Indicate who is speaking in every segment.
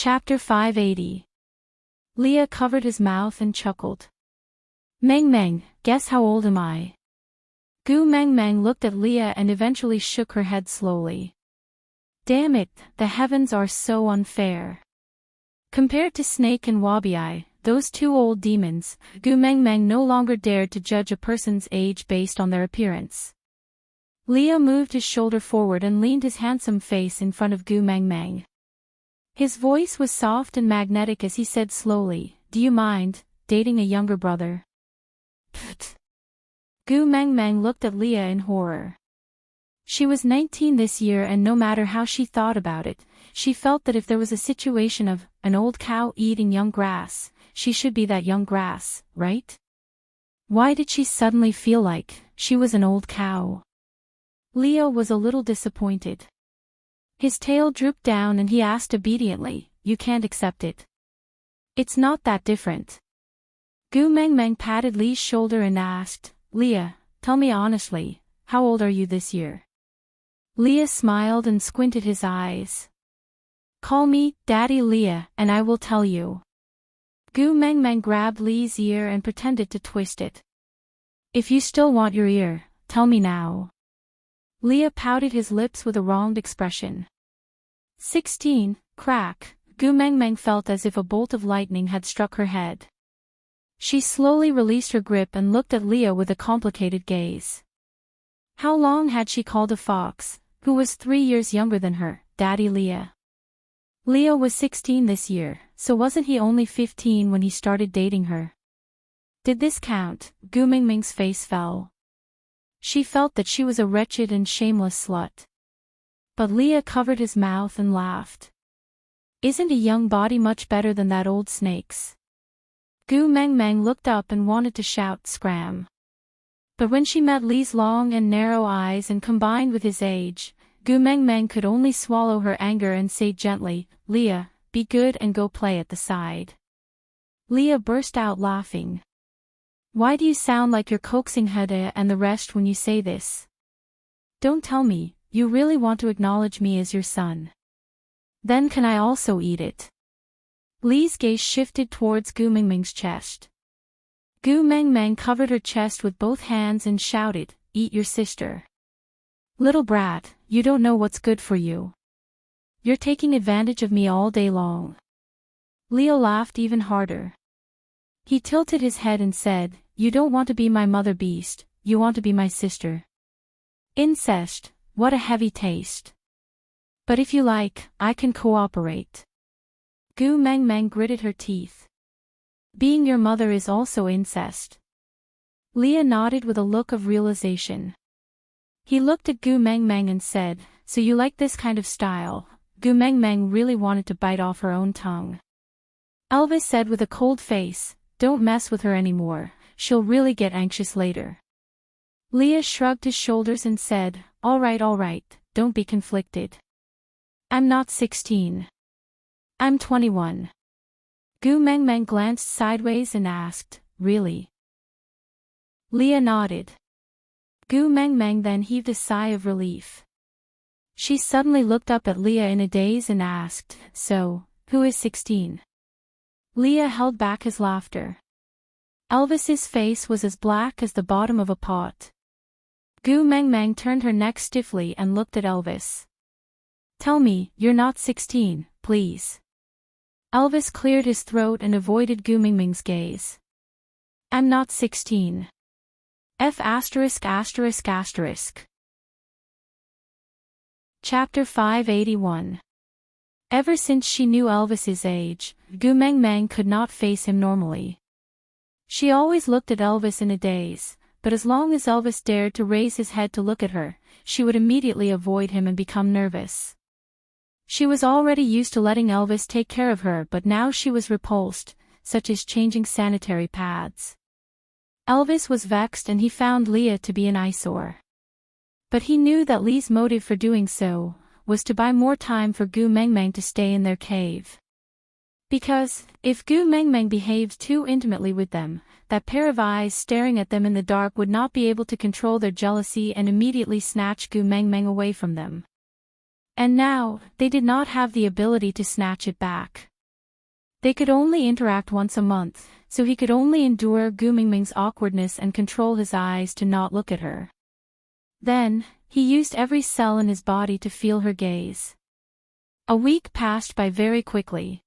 Speaker 1: Chapter 580. Leah covered his mouth and chuckled. Meng Meng, guess how old am I? Gu Meng Meng looked at Leah and eventually shook her head slowly. Damn it, the heavens are so unfair. Compared to Snake and Wabi, those two old demons, Gu Meng Meng no longer dared to judge a person's age based on their appearance. Leah moved his shoulder forward and leaned his handsome face in front of Gu Meng Meng. His voice was soft and magnetic as he said slowly, "Do you mind dating a younger brother?" Pfft. Gu Meng Meng looked at Leah in horror. She was 19 this year, and no matter how she thought about it, she felt that if there was a situation of an old cow eating young grass, she should be that young grass, right? Why did she suddenly feel like she was an old cow? Leah was a little disappointed. His tail drooped down and he asked obediently, "You can't accept it?" "It's not that different." Gu Meng Meng patted Lee's shoulder and asked, "Leah, tell me honestly, how old are you this year?" Leah smiled and squinted his eyes. "Call me Daddy Leah and I will tell you." Gu Meng Meng grabbed Lee's ear and pretended to twist it. "If you still want your ear, tell me now." Leah pouted his lips with a wronged expression. 16, crack. Gu Meng Meng felt as if a bolt of lightning had struck her head. She slowly released her grip and looked at Leah with a complicated gaze. How long had she called a fox, who was 3 years younger than her, Daddy Leah? Leah was 16 this year, so wasn't he only 15 when he started dating her? Did this count? Gu Meng Meng's face fell. She felt that she was a wretched and shameless slut. But Leah covered his mouth and laughed. "Isn't a young body much better than that old snake's?" Gu Meng Meng looked up and wanted to shout "Scram!" But when she met Lee's long and narrow eyes and combined with his age, Gu Meng Meng could only swallow her anger and say gently, "Leah, be good and go play at the side." Leah burst out laughing. "Why do you sound like you're coaxing Heda and the rest when you say this? Don't tell me, you really want to acknowledge me as your son. Then can I also eat it?" Lee's gaze shifted towards Gu Meng Meng's chest. Gu Meng Meng covered her chest with both hands and shouted, "Eat your sister. Little brat, you don't know what's good for you. You're taking advantage of me all day long." Leo laughed even harder. He tilted his head and said, "You don't want to be my mother beast, you want to be my sister. Incest, what a heavy taste. But if you like, I can cooperate." Gu Meng Meng gritted her teeth. "Being your mother is also incest." Leah nodded with a look of realization. He looked at Gu Meng Meng and said, "So you like this kind of style?" Gu Meng Meng really wanted to bite off her own tongue. Elvis said with a cold face, "Don't mess with her anymore, she'll really get anxious later." Leah shrugged his shoulders and said, all right, don't be conflicted. I'm not 16. I'm 21. Gu Meng Meng glanced sideways and asked, "Really?" Leah nodded. Gu Meng Meng then heaved a sigh of relief. She suddenly looked up at Leah in a daze and asked, "So, who is 16? Leah held back his laughter. Elvis's face was as black as the bottom of a pot. Gu Meng Meng turned her neck stiffly and looked at Elvis. "Tell me, you're not 16, please." Elvis cleared his throat and avoided Gu Meng Meng's gaze. "I'm not 16. F*******. Chapter 581. Ever since she knew Elvis's age, Gu Meng Meng could not face him normally. She always looked at Elvis in a daze, but as long as Elvis dared to raise his head to look at her, she would immediately avoid him and become nervous. She was already used to letting Elvis take care of her, but now she was repulsed, such as changing sanitary pads. Elvis was vexed and he found Leah to be an eyesore. But he knew that Lee's motive for doing so was to buy more time for Gu Meng Meng to stay in their cave. Because, if Gu Meng Meng behaved too intimately with them, that pair of eyes staring at them in the dark would not be able to control their jealousy and immediately snatch Gu Meng Meng away from them. And now, they did not have the ability to snatch it back. They could only interact once a month, so he could only endure Gu Mingming's awkwardness and control his eyes to not look at her. Then, he used every cell in his body to feel her gaze. A week passed by very quickly.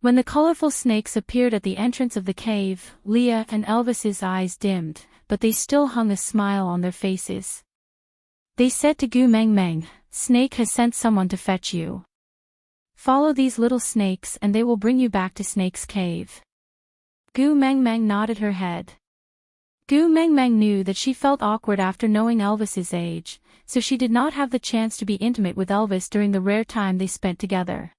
Speaker 1: When the colorful snakes appeared at the entrance of the cave, Leah and Elvis's eyes dimmed, but they still hung a smile on their faces. They said to Gu Mengmeng, "Snake has sent someone to fetch you. Follow these little snakes and they will bring you back to Snake's cave." Gu Mengmeng nodded her head. Gu Mengmeng knew that she felt awkward after knowing Elvis's age, so she did not have the chance to be intimate with Elvis during the rare time they spent together.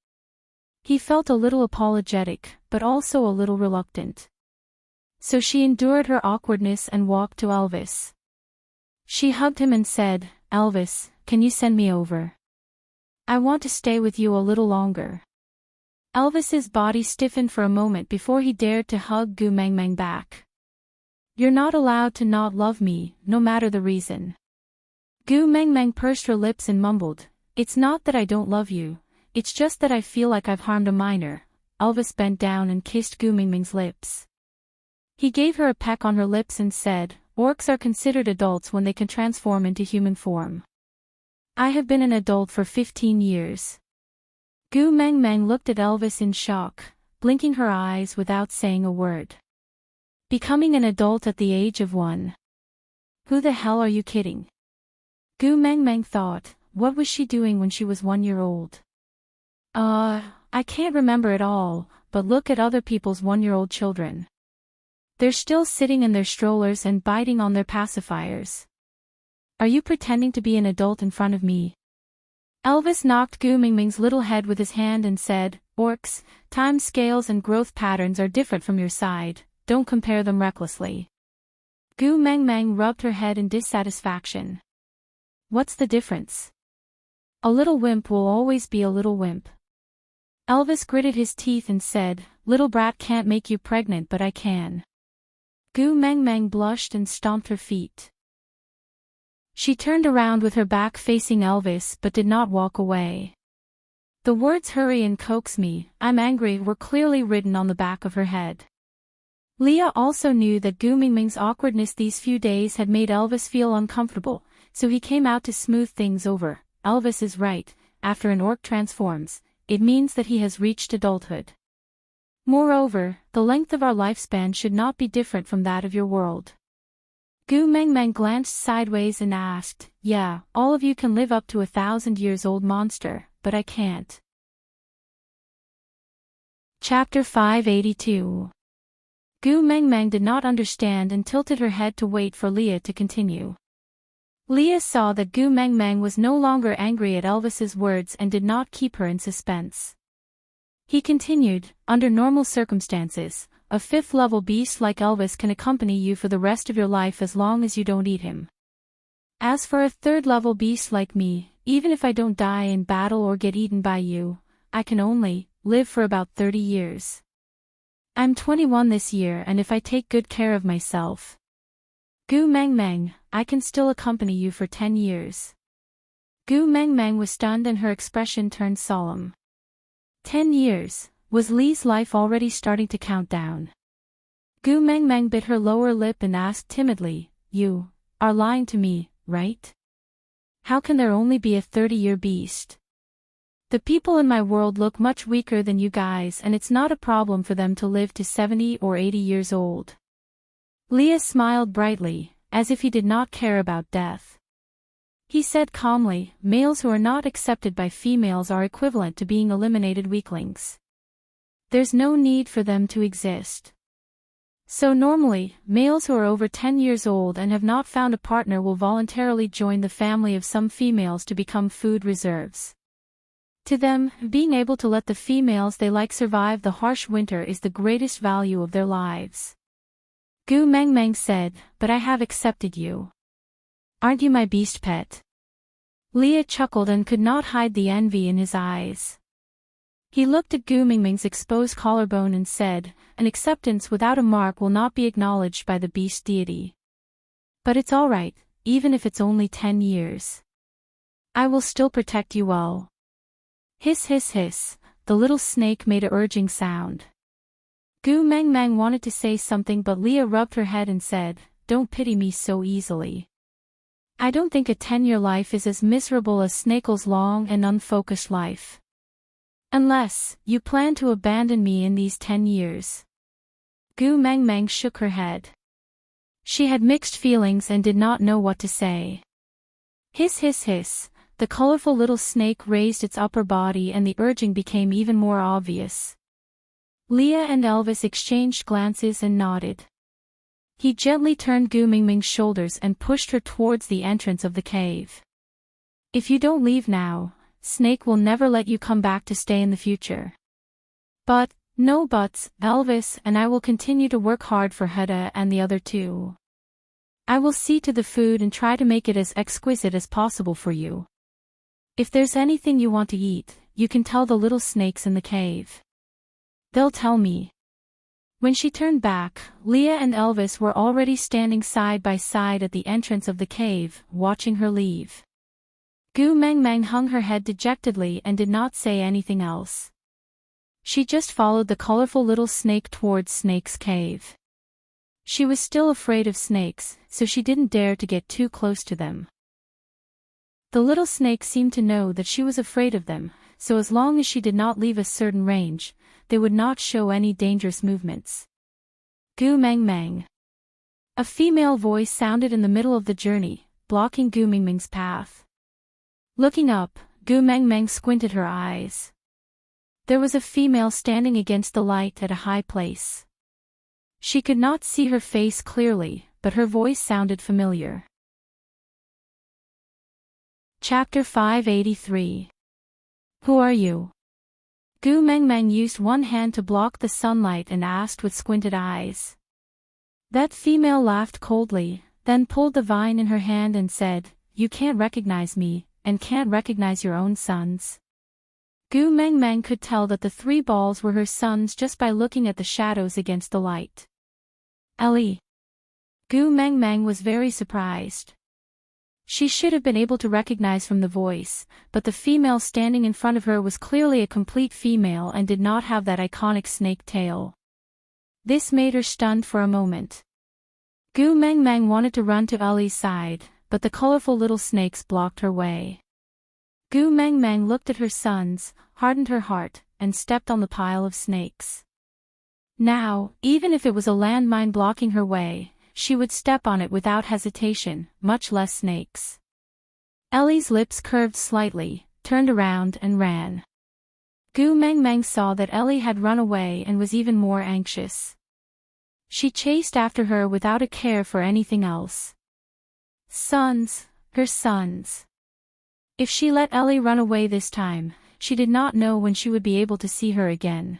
Speaker 1: He felt a little apologetic, but also a little reluctant. So she endured her awkwardness and walked to Elvis. She hugged him and said, "Elvis, can you send me over? I want to stay with you a little longer." Elvis's body stiffened for a moment before he dared to hug Gu Mengmeng back. "You're not allowed to not love me, no matter the reason." Gu Mengmeng pursed her lips and mumbled, "It's not that I don't love you, it's just that I feel like I've harmed a minor." Elvis bent down and kissed Gu Mengmeng's lips. He gave her a peck on her lips and said, "Orcs are considered adults when they can transform into human form. I have been an adult for 15 years. Gu Mengmeng looked at Elvis in shock, blinking her eyes without saying a word. Becoming an adult at the age of 1. Who the hell are you kidding? Gu Mengmeng thought, what was she doing when she was 1 year old? I can't remember at all, but look at other people's 1-year-old children. They're still sitting in their strollers and biting on their pacifiers. Are you pretending to be an adult in front of me?" Elvis knocked Gu Mingming's little head with his hand and said, "Orcs, time scales and growth patterns are different from your side, don't compare them recklessly." Gu Mengmeng rubbed her head in dissatisfaction. "What's the difference? A little wimp will always be a little wimp." Elvis gritted his teeth and said, "Little brat can't make you pregnant but I can." Gu Mengmeng blushed and stomped her feet. She turned around with her back facing Elvis but did not walk away. The words "hurry and coax me, I'm angry" were clearly written on the back of her head. Leah also knew that Gu Mingming's awkwardness these few days had made Elvis feel uncomfortable, so he came out to smooth things over. Elvis is right, after an orc transforms, it means that he has reached adulthood. Moreover, the length of our lifespan should not be different from that of your world. Gu Mengmeng glanced sideways and asked, "Yeah, all of you can live up to 1,000 years old monster, but I can't." Chapter 582. Gu Mengmeng did not understand and tilted her head to wait for Leah to continue. Leah saw that Gu Mengmeng was no longer angry at Elvis's words and did not keep her in suspense. He continued, "Under normal circumstances, a 5th-level beast like Elvis can accompany you for the rest of your life as long as you don't eat him. As for a 3rd-level beast like me, even if I don't die in battle or get eaten by you, I can only live for about 30 years. I'm 21 this year and if I take good care of myself, Gu Mengmeng, I can still accompany you for 10 years. Gu Mengmeng was stunned and her expression turned solemn. 10 years, was Li's life already starting to count down? Gu Mengmeng bit her lower lip and asked timidly, "You are lying to me, right? How can there only be a 30-year beast? The people in my world look much weaker than you guys and it's not a problem for them to live to 70 or 80 years old." Leah smiled brightly, as if he did not care about death. He said calmly, "Males who are not accepted by females are equivalent to being eliminated weaklings. There's no need for them to exist. So normally, males who are over 10 years old and have not found a partner will voluntarily join the family of some females to become food reserves. To them, being able to let the females they like survive the harsh winter is the greatest value of their lives." Gu Mengmeng said, "But I have accepted you. Aren't you my beast pet?" Leah chuckled and could not hide the envy in his eyes. He looked at Gu Mingming's exposed collarbone and said, "An acceptance without a mark will not be acknowledged by the beast deity. But it's all right, even if it's only 10 years. I will still protect you well." Hiss hiss hiss, the little snake made a urging sound. Gu Meng Meng wanted to say something, but Leah rubbed her head and said, "Don't pity me so easily. I don't think a 10-year life is as miserable as Snakel's long and unfocused life. Unless you plan to abandon me in these 10 years. Gu Meng Meng shook her head. She had mixed feelings and did not know what to say. Hiss hiss hiss, the colorful little snake raised its upper body and the urging became even more obvious. Leah and Elvis exchanged glances and nodded. He gently turned Gu Mingming's shoulders and pushed her towards the entrance of the cave. If you don't leave now, Snake will never let you come back to stay in the future. But, no buts, Elvis and I will continue to work hard for Hedda and the other two. I will see to the food and try to make it as exquisite as possible for you. If there's anything you want to eat, you can tell the little snakes in the cave. They'll tell me. When she turned back, Leah and Elvis were already standing side by side at the entrance of the cave, watching her leave. Gu Meng Meng hung her head dejectedly and did not say anything else. She just followed the colorful little snake towards Snake's cave. She was still afraid of snakes, so she didn't dare to get too close to them. The little snake seemed to know that she was afraid of them, so as long as she did not leave a certain range, they would not show any dangerous movements. Gu Meng Meng. A female voice sounded in the middle of the journey, blocking Gu Mingming's path. Looking up, Gu Meng Meng squinted her eyes. There was a female standing against the light at a high place. She could not see her face clearly, but her voice sounded familiar. Chapter 583. Who are you? Gu Meng Meng used one hand to block the sunlight and asked with squinted eyes. That female laughed coldly, then pulled the vine in her hand and said, "You can't recognize me, and can't recognize your own sons." Gu Meng Meng could tell that the 3 balls were her sons just by looking at the shadows against the light. Ellie. Gu Meng Meng was very surprised. She should have been able to recognize from the voice, but the female standing in front of her was clearly a complete female and did not have that iconic snake tail. This made her stunned for a moment. Gu Meng Meng wanted to run to Ellie's side, but the colorful little snakes blocked her way. Gu Meng Meng looked at her sons, hardened her heart, and stepped on the pile of snakes. Now, even if it was a landmine blocking her way, she would step on it without hesitation, much less snakes. Ellie's lips curved slightly, turned around and ran. Gu Meng Meng saw that Ellie had run away and was even more anxious. She chased after her without a care for anything else. Sons, her sons. If she let Ellie run away this time, she did not know when she would be able to see her again.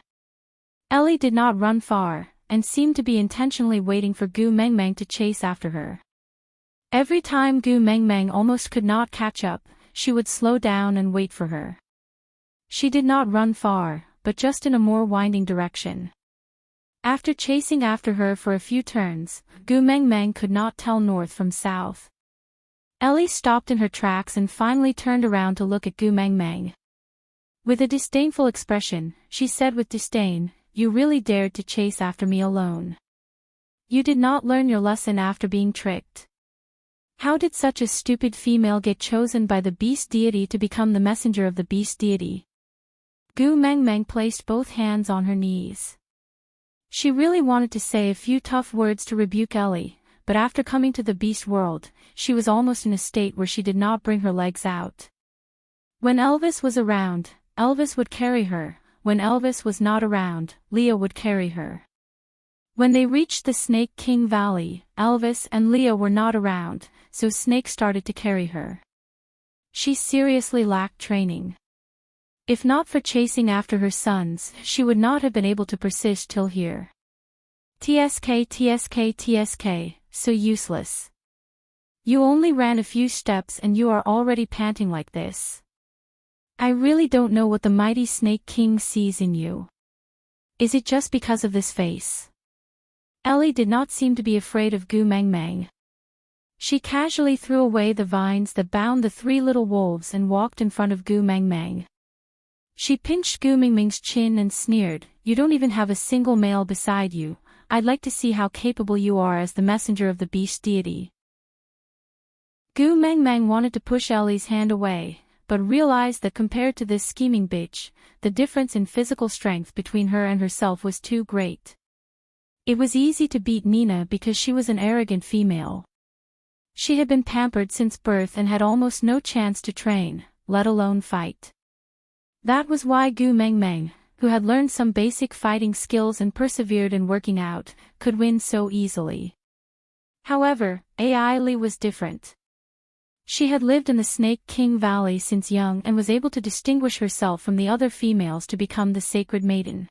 Speaker 1: Ellie did not run far, and seemed to be intentionally waiting for Gu Meng Meng to chase after her. Every time Gu Meng Meng almost could not catch up, she would slow down and wait for her. She did not run far, but just in a more winding direction. After chasing after her for a few turns, Gu Meng Meng could not tell north from south. Ellie stopped in her tracks and finally turned around to look at Gu Meng Meng. With a disdainful expression, she said with disdain, "You really dared to chase after me alone. You did not learn your lesson after being tricked. How did such a stupid female get chosen by the beast deity to become the messenger of the beast deity?" Gu Meng Meng placed both hands on her knees. She really wanted to say a few tough words to rebuke Ellie, but after coming to the beast world, she was almost in a state where she did not bring her legs out. When Elvis was around, Elvis would carry her. When Elvis was not around, Leah would carry her. When they reached the Snake King Valley, Elvis and Leah were not around, so Snake started to carry her. She seriously lacked training. If not for chasing after her sons, she would not have been able to persist till here. TSK, so useless. You only ran a few steps and you are already panting like this. I really don't know what the mighty Snake King sees in you. Is it just because of this face? Ellie did not seem to be afraid of Gu Meng Meng. She casually threw away the vines that bound the 3 little wolves and walked in front of Gu Meng Meng. She pinched Gu Mingming's chin and sneered, "You don't even have a single male beside you. I'd like to see how capable you are as the messenger of the beast deity." Gu Mengmeng wanted to push Ellie's hand away, but realized that compared to this scheming bitch, the difference in physical strength between her and herself was too great. It was easy to beat Nina because she was an arrogant female. She had been pampered since birth and had almost no chance to train, let alone fight. That was why Gu Mengmeng, who had learned some basic fighting skills and persevered in working out, could win so easily. However, Ai Li was different. She had lived in the Snake King Valley since young and was able to distinguish herself from the other females to become the sacred maiden.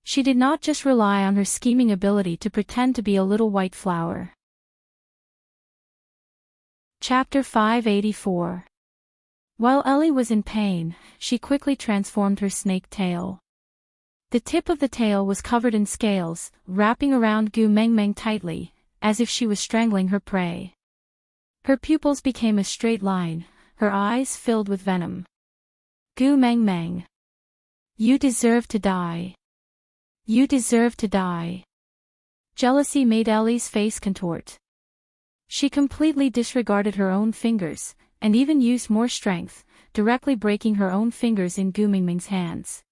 Speaker 1: She did not just rely on her scheming ability to pretend to be a little white flower. Chapter 584. While Ellie was in pain, she quickly transformed her snake tail. The tip of the tail was covered in scales, wrapping around Gu Mengmeng tightly, as if she was strangling her prey. Her pupils became a straight line, her eyes filled with venom. "Gu Mengmeng. You deserve to die. You deserve to die." Jealousy made Ellie's face contort. She completely disregarded her own fingers, and even used more strength, directly breaking her own fingers in Gu Mingming's hands.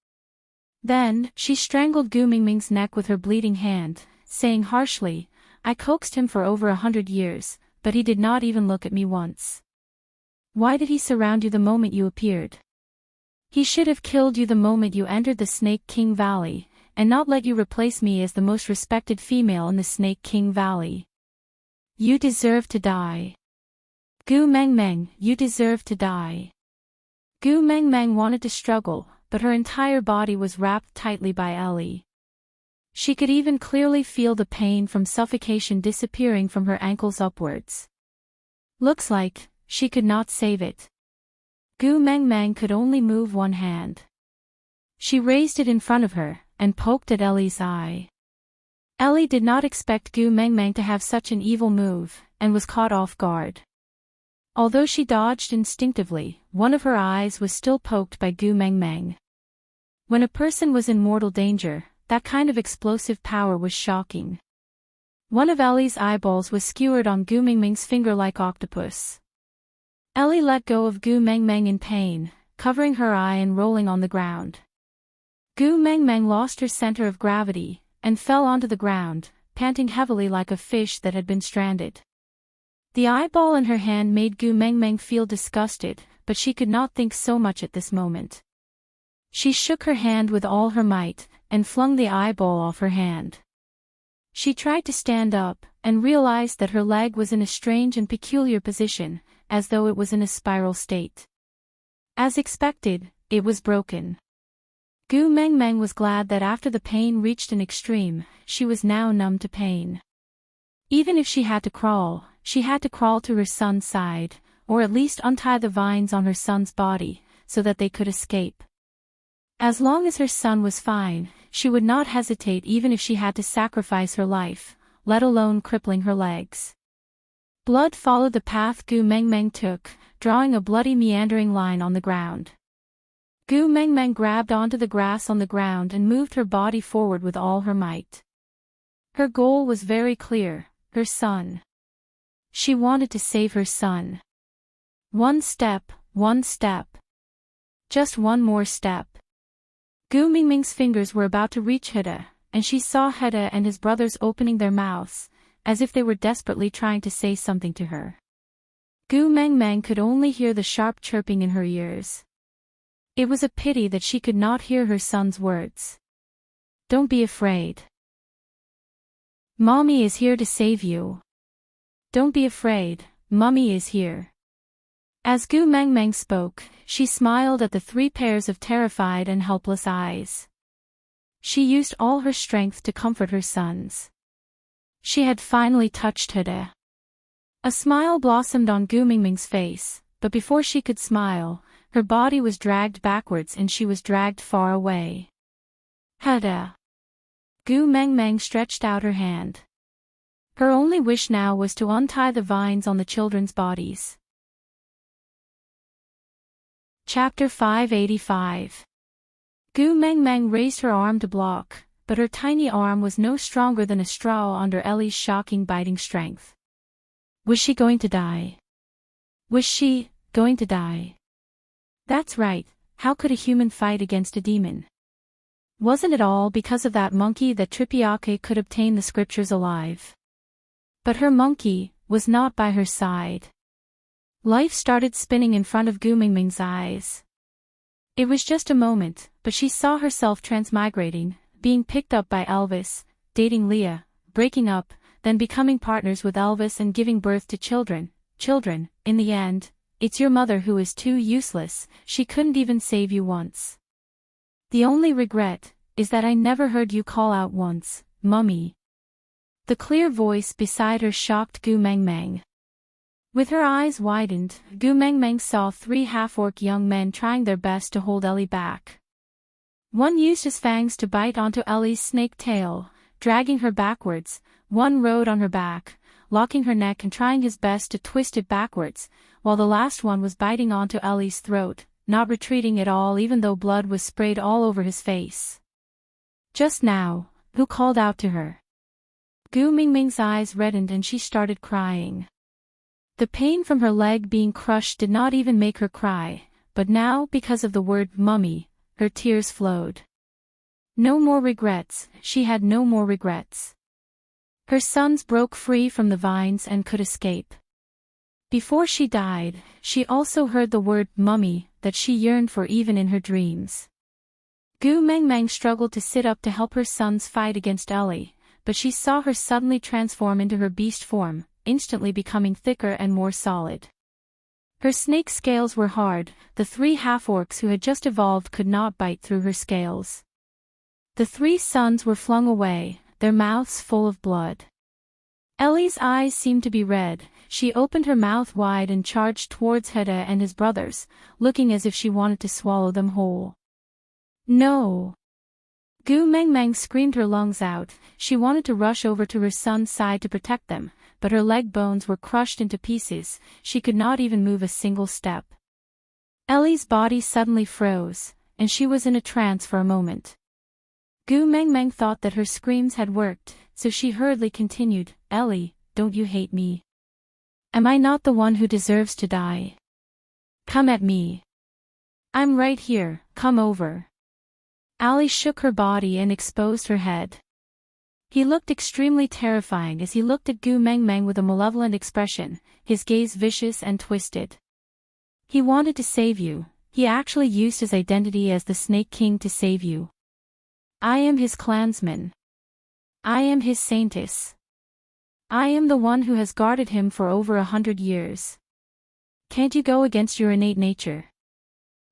Speaker 1: Then, she strangled Gu Mingming's neck with her bleeding hand, saying harshly, "I coaxed him for over 100 years, but he did not even look at me once. Why did he surround you the moment you appeared? He should have killed you the moment you entered the Snake King Valley, and not let you replace me as the most respected female in the Snake King Valley. You deserve to die. Gu Mengmeng, you deserve to die." Gu Mengmeng wanted to struggle, but her entire body was wrapped tightly by Ellie. She could even clearly feel the pain from suffocation disappearing from her ankles upwards. Looks like she could not save it. Gu Mengmeng could only move one hand. She raised it in front of her, and poked at Ellie's eye. Ellie did not expect Gu Mengmeng to have such an evil move, and was caught off guard. Although she dodged instinctively, one of her eyes was still poked by Gu Mengmeng. When a person was in mortal danger, that kind of explosive power was shocking. One of Ellie's eyeballs was skewered on Gu Mingming's finger like octopus. Ellie let go of Gu Mengmeng in pain, covering her eye and rolling on the ground. Gu Mengmeng lost her center of gravity, and fell onto the ground, panting heavily like a fish that had been stranded. The eyeball in her hand made Gu Mengmeng feel disgusted, but she could not think so much at this moment. She shook her hand with all her might, and flung the eyeball off her hand. She tried to stand up, and realized that her leg was in a strange and peculiar position, as though it was in a spiral state. As expected, it was broken. Gu Mengmeng was glad that after the pain reached an extreme, she was now numb to pain. Even if she had to crawl to her son's side, or at least untie the vines on her son's body, so that they could escape. As long as her son was fine, she would not hesitate even if she had to sacrifice her life, let alone crippling her legs. Blood followed the path Gu Mengmeng took, drawing a bloody meandering line on the ground. Gu Mengmeng grabbed onto the grass on the ground and moved her body forward with all her might. Her goal was very clear, her son. She wanted to save her son. One step. Just one more step. Gu Mingming's fingers were about to reach Heda, and she saw Heda and his brothers opening their mouths, as if they were desperately trying to say something to her. Gu Mengmeng could only hear the sharp chirping in her ears. It was a pity that she could not hear her son's words. "Don't be afraid. Mommy is here to save you. Don't be afraid, Mummy is here." As Gu Mengmeng spoke, she smiled at the 3 pairs of terrified and helpless eyes. She used all her strength to comfort her sons. She had finally touched Heda. A smile blossomed on Gu Mingming's face, but before she could smile, her body was dragged backwards and she was dragged far away. "Heda." Gu Mengmeng stretched out her hand. Her only wish now was to untie the vines on the children's bodies. Chapter 585. Gu Mengmeng raised her arm to block, but her tiny arm was no stronger than a straw under Ellie's shocking biting strength. Was she going to die? Was she going to die? That's right, how could a human fight against a demon? Wasn't it all because of that monkey that Tripiake could obtain the scriptures alive? But her monkey was not by her side. Life started spinning in front of Gu Mingming's eyes. It was just a moment, but she saw herself transmigrating, being picked up by Elvis, dating Leah, breaking up, then becoming partners with Elvis and giving birth to children. In the end, it's your mother who is too useless, she couldn't even save you once. The only regret is that I never heard you call out once, Mummy. The clear voice beside her shocked Gu Mengmeng. With her eyes widened, Gu Mengmeng saw 3 half-orc young men trying their best to hold Ellie back. One used his fangs to bite onto Ellie's snake tail, dragging her backwards. One rode on her back, locking her neck and trying his best to twist it backwards, while the last one was biting onto Ellie's throat, not retreating at all even though blood was sprayed all over his face. Just now, who called out to her? Gu Mingming's eyes reddened and she started crying. The pain from her leg being crushed did not even make her cry, but now because of the word mummy, her tears flowed. No more regrets, she had no more regrets. Her sons broke free from the vines and could escape. Before she died, she also heard the word mummy that she yearned for even in her dreams. Gu Mengmeng struggled to sit up to help her sons fight against Ellie, but she saw her suddenly transform into her beast form, instantly becoming thicker and more solid. Her snake scales were hard, the 3 half-orcs who had just evolved could not bite through her scales. The 3 sons were flung away, their mouths full of blood. Ellie's eyes seemed to be red, she opened her mouth wide and charged towards Hedda and his brothers, looking as if she wanted to swallow them whole. No! Gu Mengmeng screamed her lungs out, she wanted to rush over to her son's side to protect them, but her leg bones were crushed into pieces, she could not even move a single step. Ellie's body suddenly froze, and she was in a trance for a moment. Gu Mengmeng thought that her screams had worked, so she hurriedly continued, Ellie, don't you hate me? Am I not the one who deserves to die? Come at me. I'm right here, come over. Ellie shook her body and exposed her head. He looked extremely terrifying as he looked at Gu Mengmeng with a malevolent expression, his gaze vicious and twisted. He wanted to save you, he actually used his identity as the Snake King to save you. I am his clansman. I am his saintess. I am the one who has guarded him for over 100 years. Can't you go against your innate nature?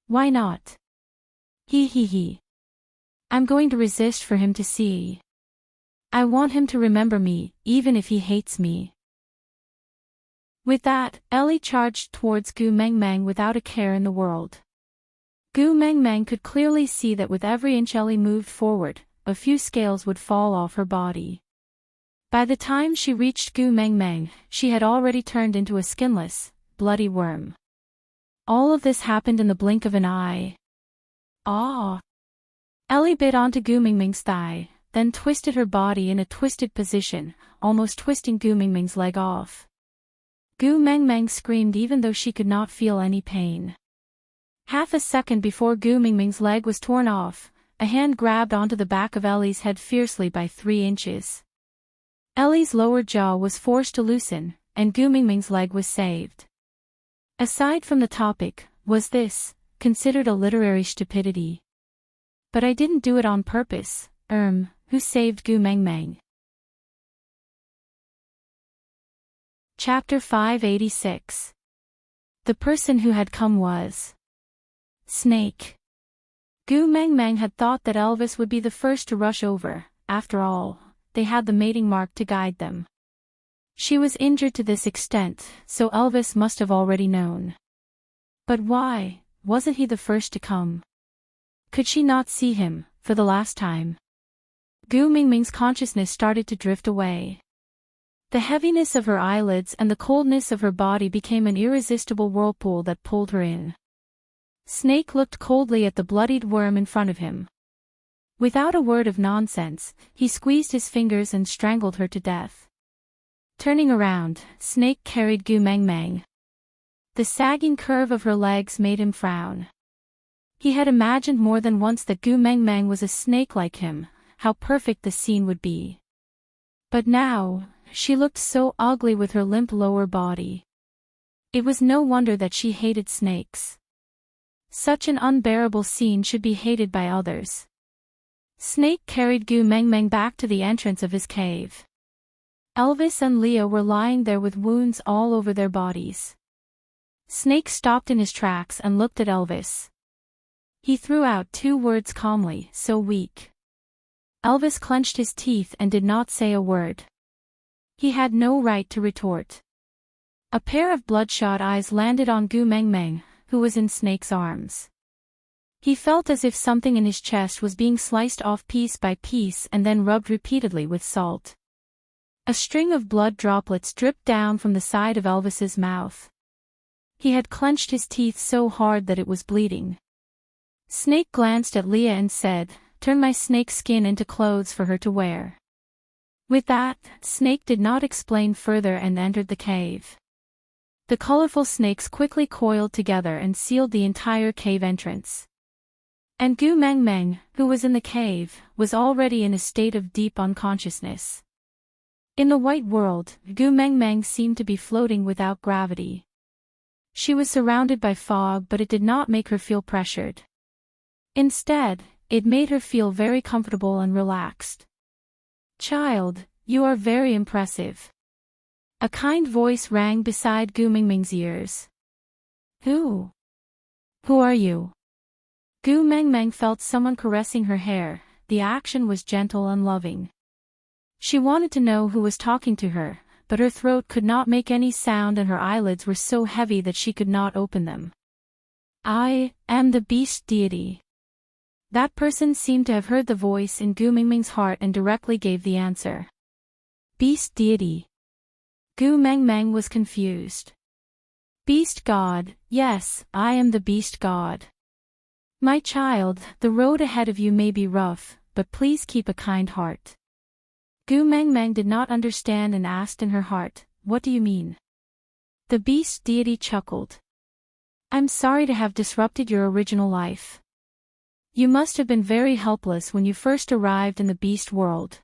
Speaker 1: Why not? He. I'm going to resist for him to see. I want him to remember me, even if he hates me. With that, Ellie charged towards Gu Mengmeng without a care in the world. Gu Mengmeng could clearly see that with every inch Ellie moved forward, a few scales would fall off her body. By the time she reached Gu Mengmeng, she had already turned into a skinless, bloody worm. All of this happened in the blink of an eye. Ah! Ellie bit onto Gu Mingming's thigh, then twisted her body in a twisted position, almost twisting Gu Mingming's leg off. Gu Mengmeng screamed even though she could not feel any pain. Half a second before Gu Mingming's leg was torn off, a hand grabbed onto the back of Ellie's head fiercely by 3 inches. Ellie's lower jaw was forced to loosen, and Gu Mingming's leg was saved. Aside from the topic, was this considered a literary stupidity? But I didn't do it on purpose. Who saved Gu Mengmeng? Chapter 586. The person who had come was Snake. Gu Mengmeng had thought that Elvis would be the first to rush over, after all, they had the mating mark to guide them. She was injured to this extent, so Elvis must have already known. But why wasn't he the first to come? Could she not see him, for the last time? Gu Mingming's consciousness started to drift away. The heaviness of her eyelids and the coldness of her body became an irresistible whirlpool that pulled her in. Snake looked coldly at the bloodied worm in front of him. Without a word of nonsense, he squeezed his fingers and strangled her to death. Turning around, Snake carried Gu Meng Meng. The sagging curve of her legs made him frown. He had imagined more than once that Gu Meng Meng was a snake like him, how perfect the scene would be. But now, she looked so ugly with her limp lower body. It was no wonder that she hated snakes. Such an unbearable scene should be hated by others. Snake carried Gu Meng Meng back to the entrance of his cave. Elvis and Leah were lying there with wounds all over their bodies. Snake stopped in his tracks and looked at Elvis. He threw out 2 words calmly, so weak. Elvis clenched his teeth and did not say a word. He had no right to retort. A pair of bloodshot eyes landed on Gu Meng Meng, who was in Snake's arms. He felt as if something in his chest was being sliced off piece by piece and then rubbed repeatedly with salt. A string of blood droplets dripped down from the side of Elvis's mouth. He had clenched his teeth so hard that it was bleeding. Snake glanced at Leah and said, "Turn my snake skin into clothes for her to wear." With that, Snake did not explain further and entered the cave. The colorful snakes quickly coiled together and sealed the entire cave entrance. And Gu Meng Meng, who was in the cave, was already in a state of deep unconsciousness. In the white world, Gu Meng Meng seemed to be floating without gravity. She was surrounded by fog, but it did not make her feel pressured. Instead, it made her feel very comfortable and relaxed. "Child, you are very impressive." A kind voice rang beside Gu Meng Meng's ears. Who are you?" Gu Meng Meng felt someone caressing her hair. The action was gentle and loving. She wanted to know who was talking to her, but her throat could not make any sound and her eyelids were so heavy that she could not open them. "I am the beast deity." That person seemed to have heard the voice in Gu Meng Meng's heart and directly gave the answer. "Beast deity." Gu Meng Meng was confused. "Beast god, yes, I am the beast god. My child, the road ahead of you may be rough, but please keep a kind heart." Gu Meng Meng did not understand and asked in her heart, "What do you mean?" The beast deity chuckled. "I'm sorry to have disrupted your original life. You must have been very helpless when you first arrived in the beast world.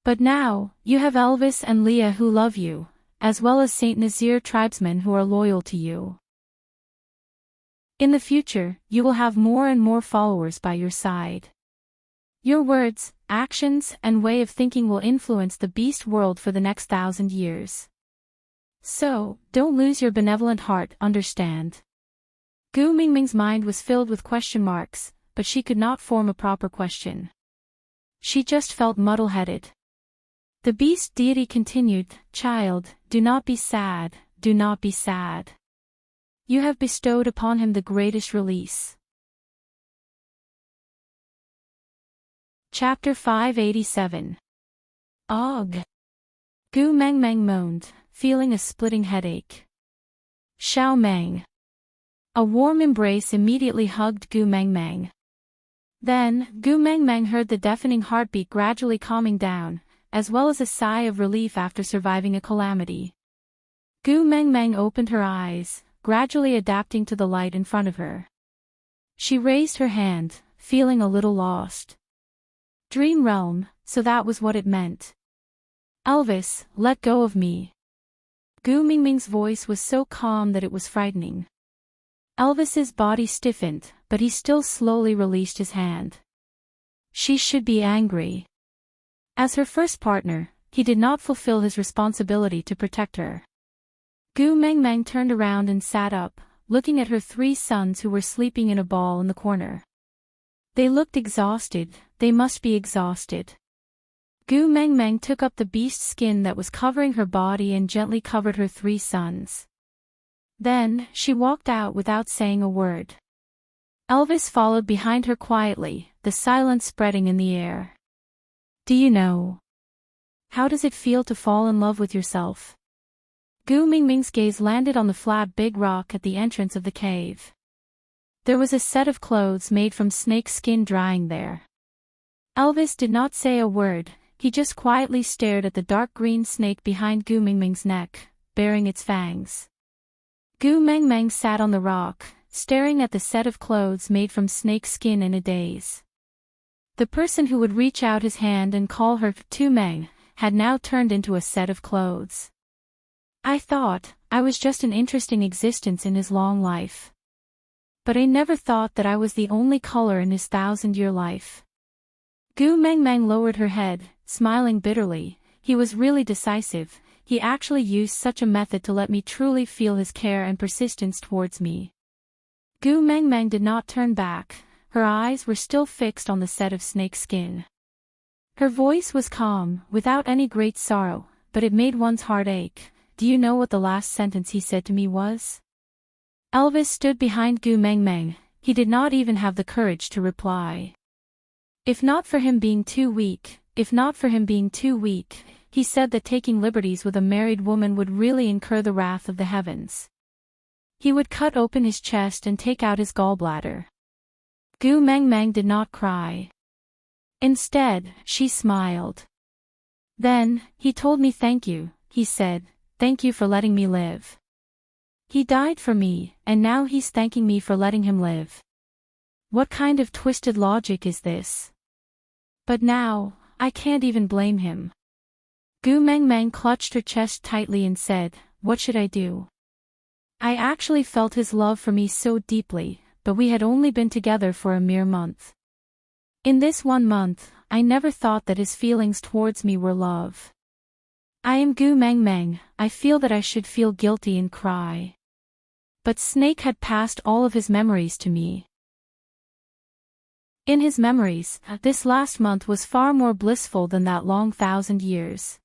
Speaker 1: But now, you have Elvis and Leah who love you, as well as Saint Nazir tribesmen who are loyal to you. In the future, you will have more and more followers by your side. Your words, actions, and way of thinking will influence the beast world for the next 1,000 years. So, don't lose your benevolent heart, understand?" Gu Meng Meng's mind was filled with question marks, but she could not form a proper question. She just felt muddle-headed. The beast deity continued, "Child, do not be sad, do not be sad. You have bestowed upon him the greatest release." Chapter 587. Ugh! Gu Meng Meng moaned, feeling a splitting headache. Xiao Meng. A warm embrace immediately hugged Gu Meng Meng. Then, Gu Meng Meng heard the deafening heartbeat gradually calming down, as well as a sigh of relief after surviving a calamity. Gu Meng Meng opened her eyes, gradually adapting to the light in front of her. She raised her hand, feeling a little lost. Dream realm, so that was what it meant. "Elvis, let go of me." Gu Meng Meng's voice was so calm that it was frightening. Elvis's body stiffened, but he still slowly released his hand. She should be angry. As her first partner, he did not fulfill his responsibility to protect her. Gu Meng Meng turned around and sat up, looking at her 3 sons who were sleeping in a ball in the corner. They looked exhausted, they must be exhausted. Gu Meng Meng took up the beast skin that was covering her body and gently covered her 3 sons. Then, she walked out without saying a word. Elvis followed behind her quietly, the silence spreading in the air. "Do you know? How does it feel to fall in love with yourself?" Gu Meng Meng's gaze landed on the flat big rock at the entrance of the cave. There was a set of clothes made from snake skin drying there. Elvis did not say a word, he just quietly stared at the dark green snake behind Gu Mingming's neck, baring its fangs. Gu Mengmeng sat on the rock, staring at the set of clothes made from snake skin in a daze. The person who would reach out his hand and call her Tu Meng had now turned into a set of clothes. I thought I was just an interesting existence in his long life. But I never thought that I was the only color in his 1,000-year life. Gu Mengmeng lowered her head, smiling bitterly. He was really decisive. He actually used such a method to let me truly feel his care and persistence towards me. Gu Mengmeng did not turn back. Her eyes were still fixed on the set of snake skin. Her voice was calm, without any great sorrow, but it made one's heart ache. Do you know what the last sentence he said to me was? Elvis stood behind Gu Mengmeng. He did not even have the courage to reply. If not for him being too weak, he said that taking liberties with a married woman would really incur the wrath of the heavens. He would cut open his chest and take out his gallbladder. Gu Mengmeng did not cry. Instead, she smiled. Then, he told me thank you, he said, thank you for letting me live. He died for me, and now he's thanking me for letting him live. What kind of twisted logic is this? But now, I can't even blame him. Gu Mengmeng clutched her chest tightly and said, what should I do? I actually felt his love for me so deeply, but we had only been together for a mere month. In this 1 month, I never thought that his feelings towards me were love. I am Gu Mengmeng, I feel that I should feel guilty and cry. But Snake had passed all of his memories to me. In his memories, this last month was far more blissful than that long 1,000 years.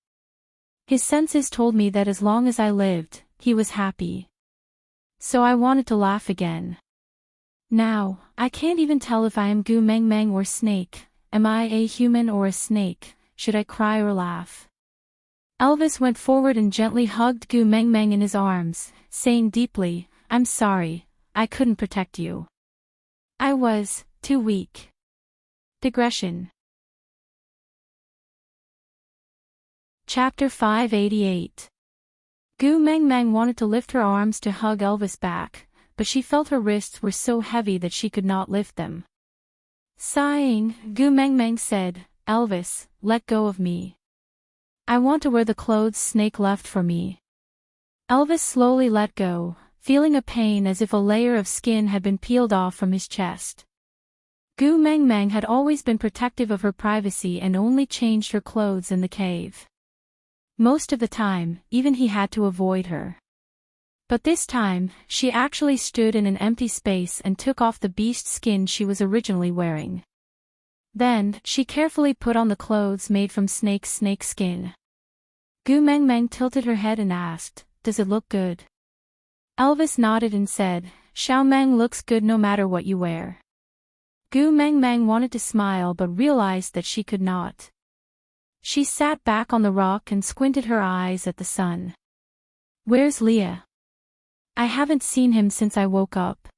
Speaker 1: His senses told me that as long as I lived, he was happy. So I wanted to laugh again. Now, I can't even tell if I am Gu Mengmeng or Snake. Am I a human or a snake? Should I cry or laugh? Elvis went forward and gently hugged Gu Mengmeng in his arms, saying deeply, I'm sorry, I couldn't protect you. I was too weak. Digression. Chapter 588. Gu Mengmeng wanted to lift her arms to hug Elvis back, but she felt her wrists were so heavy that she could not lift them. Sighing, Gu Mengmeng said, Elvis, let go of me. I want to wear the clothes Snake left for me. Elvis slowly let go, feeling a pain as if a layer of skin had been peeled off from his chest. Gu Mengmeng had always been protective of her privacy and only changed her clothes in the cave. Most of the time, even he had to avoid her. But this time, she actually stood in an empty space and took off the beast skin she was originally wearing. Then, she carefully put on the clothes made from snake skin. Gu Mengmeng tilted her head and asked, does it look good? Elvis nodded and said, Xiao Meng looks good no matter what you wear. Gu Mengmeng wanted to smile but realized that she could not. She sat back on the rock and squinted her eyes at the sun. Where's Leah? I haven't seen him since I woke up.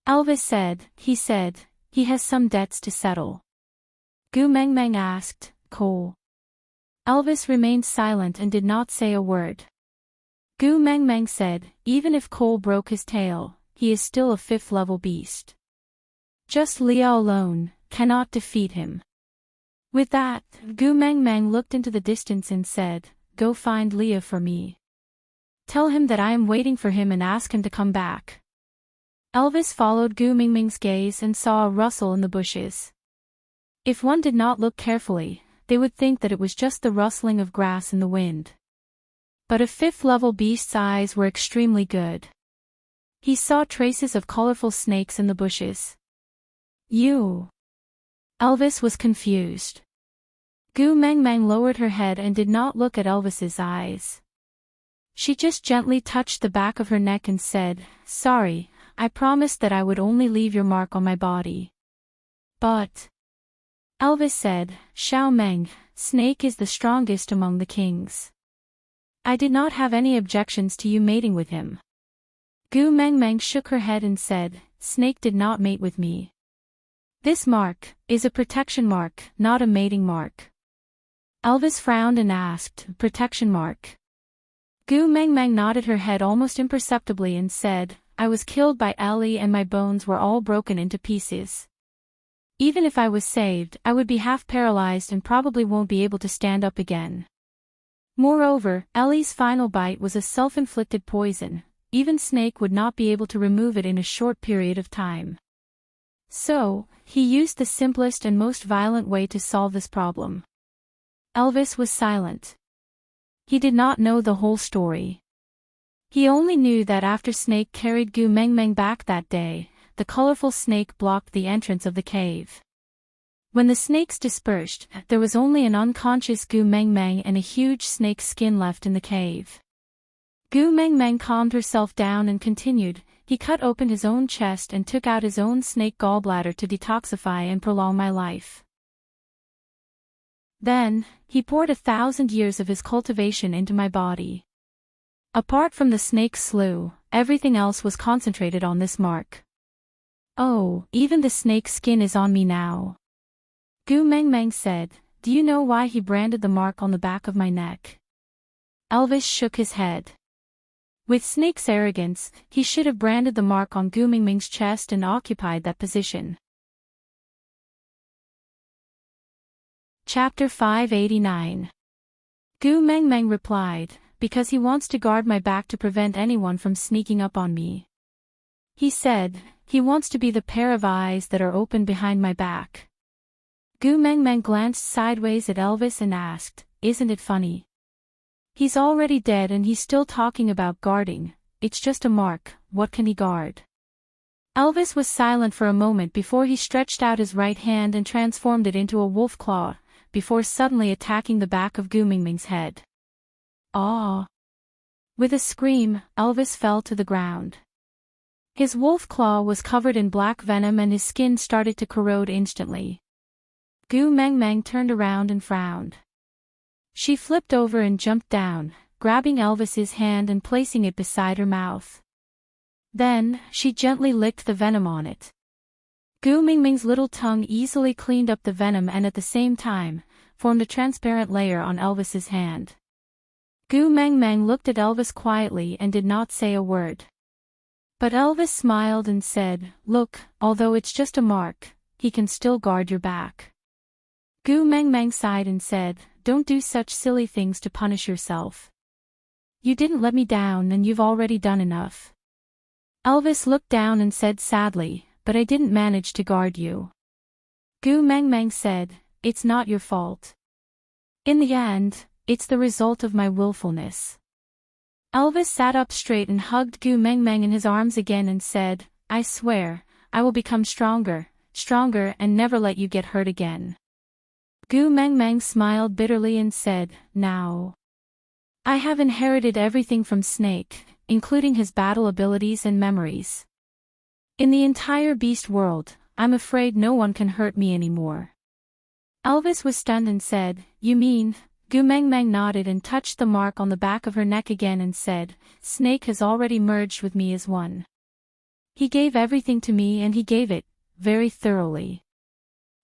Speaker 1: Elvis said, he has some debts to settle. Gu Mengmeng asked, Cole? Elvis remained silent and did not say a word. Gu Mengmeng said, even if Cole broke his tail, he is still a 5th-level beast. Just Leah alone cannot defeat him. With that, Gu Mengmeng looked into the distance and said, go find Leah for me. Tell him that I am waiting for him and ask him to come back. Elvis followed Gu Mengmeng's gaze and saw a rustle in the bushes. If one did not look carefully, they would think that it was just the rustling of grass in the wind. But a 5th-level beast's eyes were extremely good. He saw traces of colorful snakes in the bushes. You. Elvis was confused. Gu Mengmeng lowered her head and did not look at Elvis's eyes. She just gently touched the back of her neck and said, sorry, I promised that I would only leave your mark on my body. But. Elvis said, Xiao Meng, Snake is the strongest among the kings. I did not have any objections to you mating with him. Gu Mengmeng shook her head and said, Snake did not mate with me. This mark is a protection mark, not a mating mark. Elvis frowned and asked, protection mark? Gu Meng Meng nodded her head almost imperceptibly and said, I was killed by Ellie and my bones were all broken into pieces. Even if I was saved, I would be half paralyzed and probably won't be able to stand up again. Moreover, Ellie's final bite was a self-inflicted poison. Even Snake would not be able to remove it in a short period of time. So, he used the simplest and most violent way to solve this problem. Elvis was silent. He did not know the whole story. He only knew that after Snake carried Gu Meng Meng back that day, the colorful snake blocked the entrance of the cave. When the snakes dispersed, there was only an unconscious Gu Meng Meng and a huge snake's skin left in the cave. Gu Meng Meng calmed herself down and continued, he cut open his own chest and took out his own snake gallbladder to detoxify and prolong my life. Then, he poured 1,000 years of his cultivation into my body. Apart from the snake's slough, everything else was concentrated on this mark. Oh, even the snake's skin is on me now. Gu Meng Meng said, do you know why he branded the mark on the back of my neck? Elvis shook his head. With Snake's arrogance, he should have branded the mark on Gu Meng Meng's chest and occupied that position. Chapter 589. Gu Meng Meng replied, because he wants to guard my back to prevent anyone from sneaking up on me. He said, he wants to be the pair of eyes that are open behind my back. Gu Meng Meng glanced sideways at Elvis and asked, isn't it funny? He's already dead and he's still talking about guarding, it's just a mark, what can he guard? Elvis was silent for a moment before he stretched out his right hand and transformed it into a wolf claw, before suddenly attacking the back of Gu Meng Meng's head. Ah! With a scream, Elvis fell to the ground. His wolf claw was covered in black venom and his skin started to corrode instantly. Gu Meng Meng turned around and frowned. She flipped over and jumped down, grabbing Elvis's hand and placing it beside her mouth. Then, she gently licked the venom on it. Gu Meng Meng's little tongue easily cleaned up the venom and at the same time, formed a transparent layer on Elvis's hand. Gu Meng Meng looked at Elvis quietly and did not say a word. But Elvis smiled and said, look, although it's just a mark, he can still guard your back. Gu Meng Meng sighed and said, don't do such silly things to punish yourself. You didn't let me down and you've already done enough. Elvis looked down and said sadly, but I didn't manage to guard you. Gu Meng Meng said, it's not your fault. In the end, it's the result of my willfulness. Elvis sat up straight and hugged Gu Meng Meng in his arms again and said, I swear, I will become stronger, stronger and never let you get hurt again. Gu Meng Meng smiled bitterly and said, now. I have inherited everything from Snake, including his battle abilities and memories. In the entire beast world, I'm afraid no one can hurt me anymore. Elvis was stunned and said, you mean? Gu Meng Meng nodded and touched the mark on the back of her neck again and said, Snake has already merged with me as one. He gave everything to me and he gave it, very thoroughly.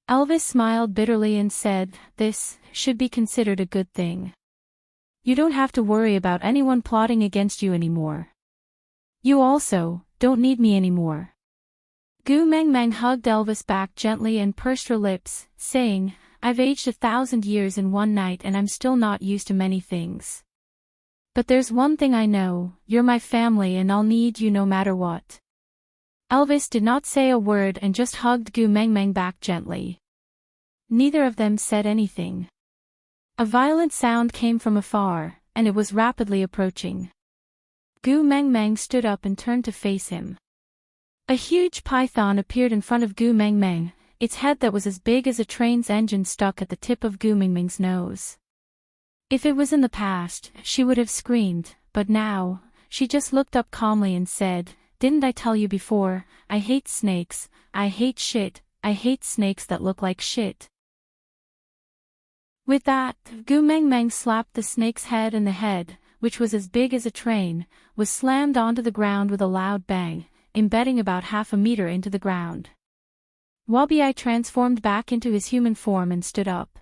Speaker 1: Elvis smiled bitterly and said, this should be considered a good thing. You don't have to worry about anyone plotting against you anymore. You also don't need me anymore. Gu Meng Meng hugged Elvis back gently and pursed her lips, saying, I've aged 1,000 years in one night and I'm still not used to many things. But there's one thing I know, you're my family and I'll need you no matter what. Elvis did not say a word and just hugged Gu Meng Meng back gently. Neither of them said anything. A violent sound came from afar, and it was rapidly approaching. Gu Meng Meng stood up and turned to face him. A huge python appeared in front of Gu Meng Meng, its head that was as big as a train's engine stuck at the tip of Gu Meng Meng's nose. If it was in the past, she would have screamed, but now, she just looked up calmly and said, Didn't I tell you before, I hate snakes, I hate shit, I hate snakes that look like shit. With that, Gu Meng Meng slapped the snake's head and the head, which was as big as a train, was slammed onto the ground with a loud bang, embedding about half a meter into the ground. Wabi transformed back into his human form and stood up.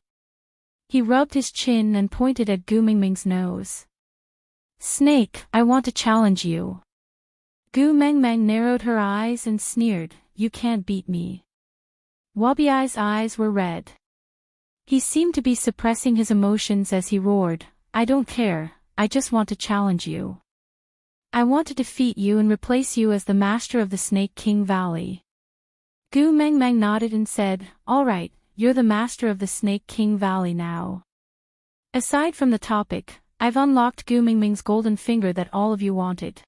Speaker 1: He rubbed his chin and pointed at Gu Mengmeng's nose. "Snake, I want to challenge you." Gu Mengmeng narrowed her eyes and sneered, "You can't beat me." Wabi's eyes were red. He seemed to be suppressing his emotions as he roared, "I don't care, I just want to challenge you. I want to defeat you and replace you as the master of the Snake King Valley." Gu Mengmeng nodded and said, "All right, you're the master of the Snake King Valley now. Aside from the topic, I've unlocked Gu Mengmeng's golden finger that all of you wanted."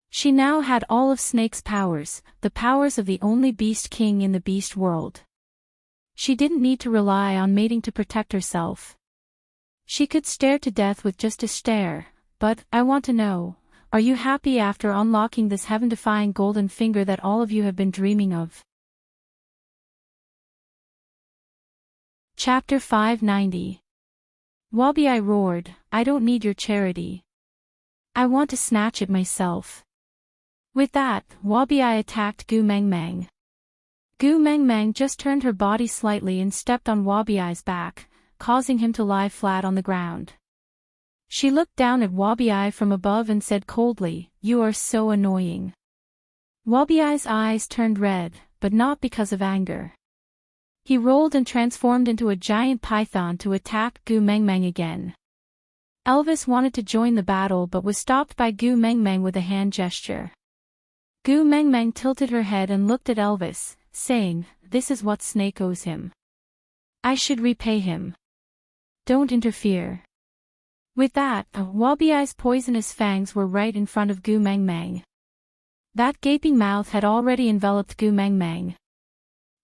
Speaker 1: She now had all of Snake's powers, the powers of the only beast king in the beast world. She didn't need to rely on mating to protect herself. She could stare to death with just a stare, but, I want to know, are you happy after unlocking this heaven-defying golden finger that all of you have been dreaming of? Chapter 590. Wabi roared, "I don't need your charity. I want to snatch it myself." With that, Wabi attacked Gu Mengmeng. Gu Mengmeng just turned her body slightly and stepped on Wabi's back, causing him to lie flat on the ground. She looked down at Wabi from above and said coldly, "You are so annoying." Wabi's eyes turned red, but not because of anger. He rolled and transformed into a giant python to attack Gu Mengmeng again. Elvis wanted to join the battle but was stopped by Gu Mengmeng with a hand gesture. Gu Mengmeng tilted her head and looked at Elvis, saying, "This is what Snake owes him. I should repay him. Don't interfere." With that, Wabi's poisonous fangs were right in front of Gu Mengmeng. That gaping mouth had already enveloped Gu Mengmeng.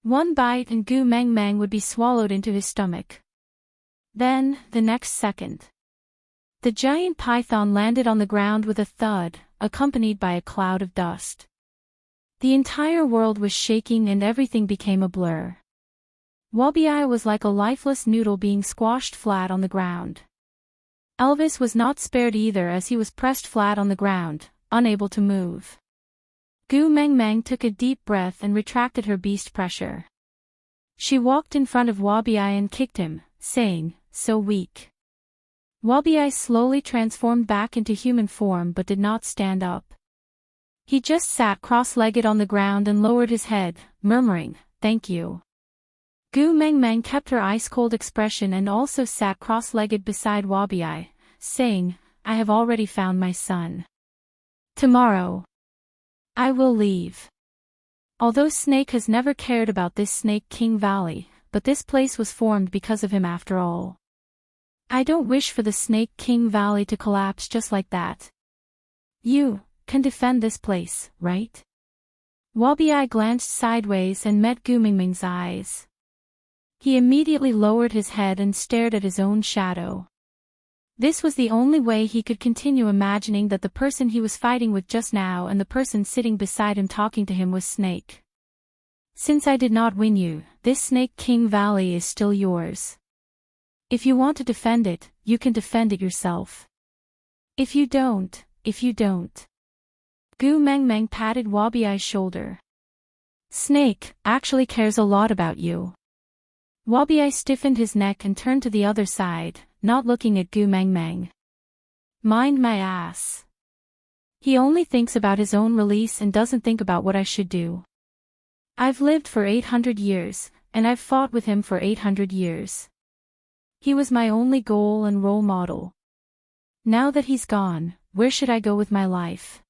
Speaker 1: One bite and Gu Mengmeng would be swallowed into his stomach. Then, the next second, the giant python landed on the ground with a thud, accompanied by a cloud of dust. The entire world was shaking and everything became a blur. Wabi was like a lifeless noodle being squashed flat on the ground. Elvis was not spared either as he was pressed flat on the ground, unable to move. Gu Mengmeng took a deep breath and retracted her beast pressure. She walked in front of Wabi and kicked him, saying, "So weak." Wabi slowly transformed back into human form but did not stand up. He just sat cross-legged on the ground and lowered his head, murmuring, "Thank you." Gu Mengmeng kept her ice-cold expression and also sat cross-legged beside Wabi, saying, "I have already found my son. Tomorrow, I will leave." Although Snake has never cared about this Snake King Valley, but this place was formed because of him after all. I don't wish for the Snake King Valley to collapse just like that. You can defend this place, right? Wabi glanced sideways and met Gu Mengmeng's eyes. He immediately lowered his head and stared at his own shadow. This was the only way he could continue imagining that the person he was fighting with just now and the person sitting beside him talking to him was Snake. "Since I did not win you, this Snake King Valley is still yours. If you want to defend it, you can defend it yourself. If you don't. Gu Mengmeng patted Wabi's shoulder. "Snake actually cares a lot about you." Wabi stiffened his neck and turned to the other side, not looking at Gu Mengmeng. "Mind my ass. He only thinks about his own release and doesn't think about what I should do. I've lived for 800 years, and I've fought with him for 800 years. He was my only goal and role model. Now that he's gone, where should I go with my life?"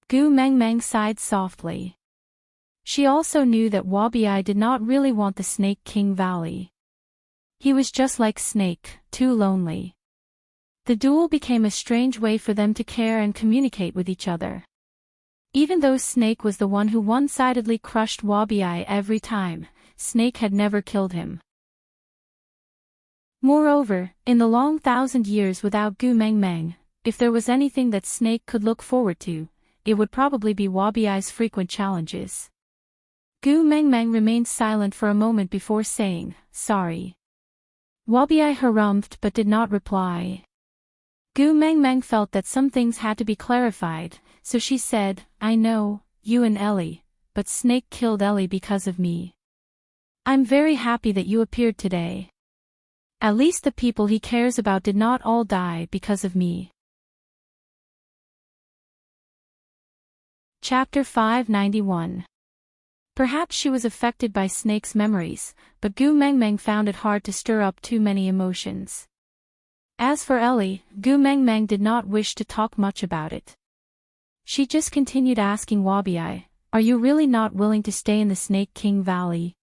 Speaker 1: Gu Mengmeng sighed softly. She also knew that Wabi did not really want the Snake King Valley. He was just like Snake, too lonely. The duel became a strange way for them to care and communicate with each other. Even though Snake was the one who one-sidedly crushed Wabi every time, Snake had never killed him. Moreover, in the long 1,000 years without Gu Mengmeng, if there was anything that Snake could look forward to, it would probably be Wabi's frequent challenges. Gu Mengmeng remained silent for a moment before saying, "Sorry." Wabi harumphed but did not reply. Gu Mengmeng felt that some things had to be clarified, so she said, "I know, you and Ellie, but Snake killed Ellie because of me. I'm very happy that you appeared today. At least the people he cares about did not all die because of me. Chapter 591. Perhaps she was affected by Snake's memories, but Gu Mengmeng found it hard to stir up too many emotions. As for Ellie, Gu Mengmeng did not wish to talk much about it. She just continued asking Wabi, "Are you really not willing to stay in the Snake King Valley?"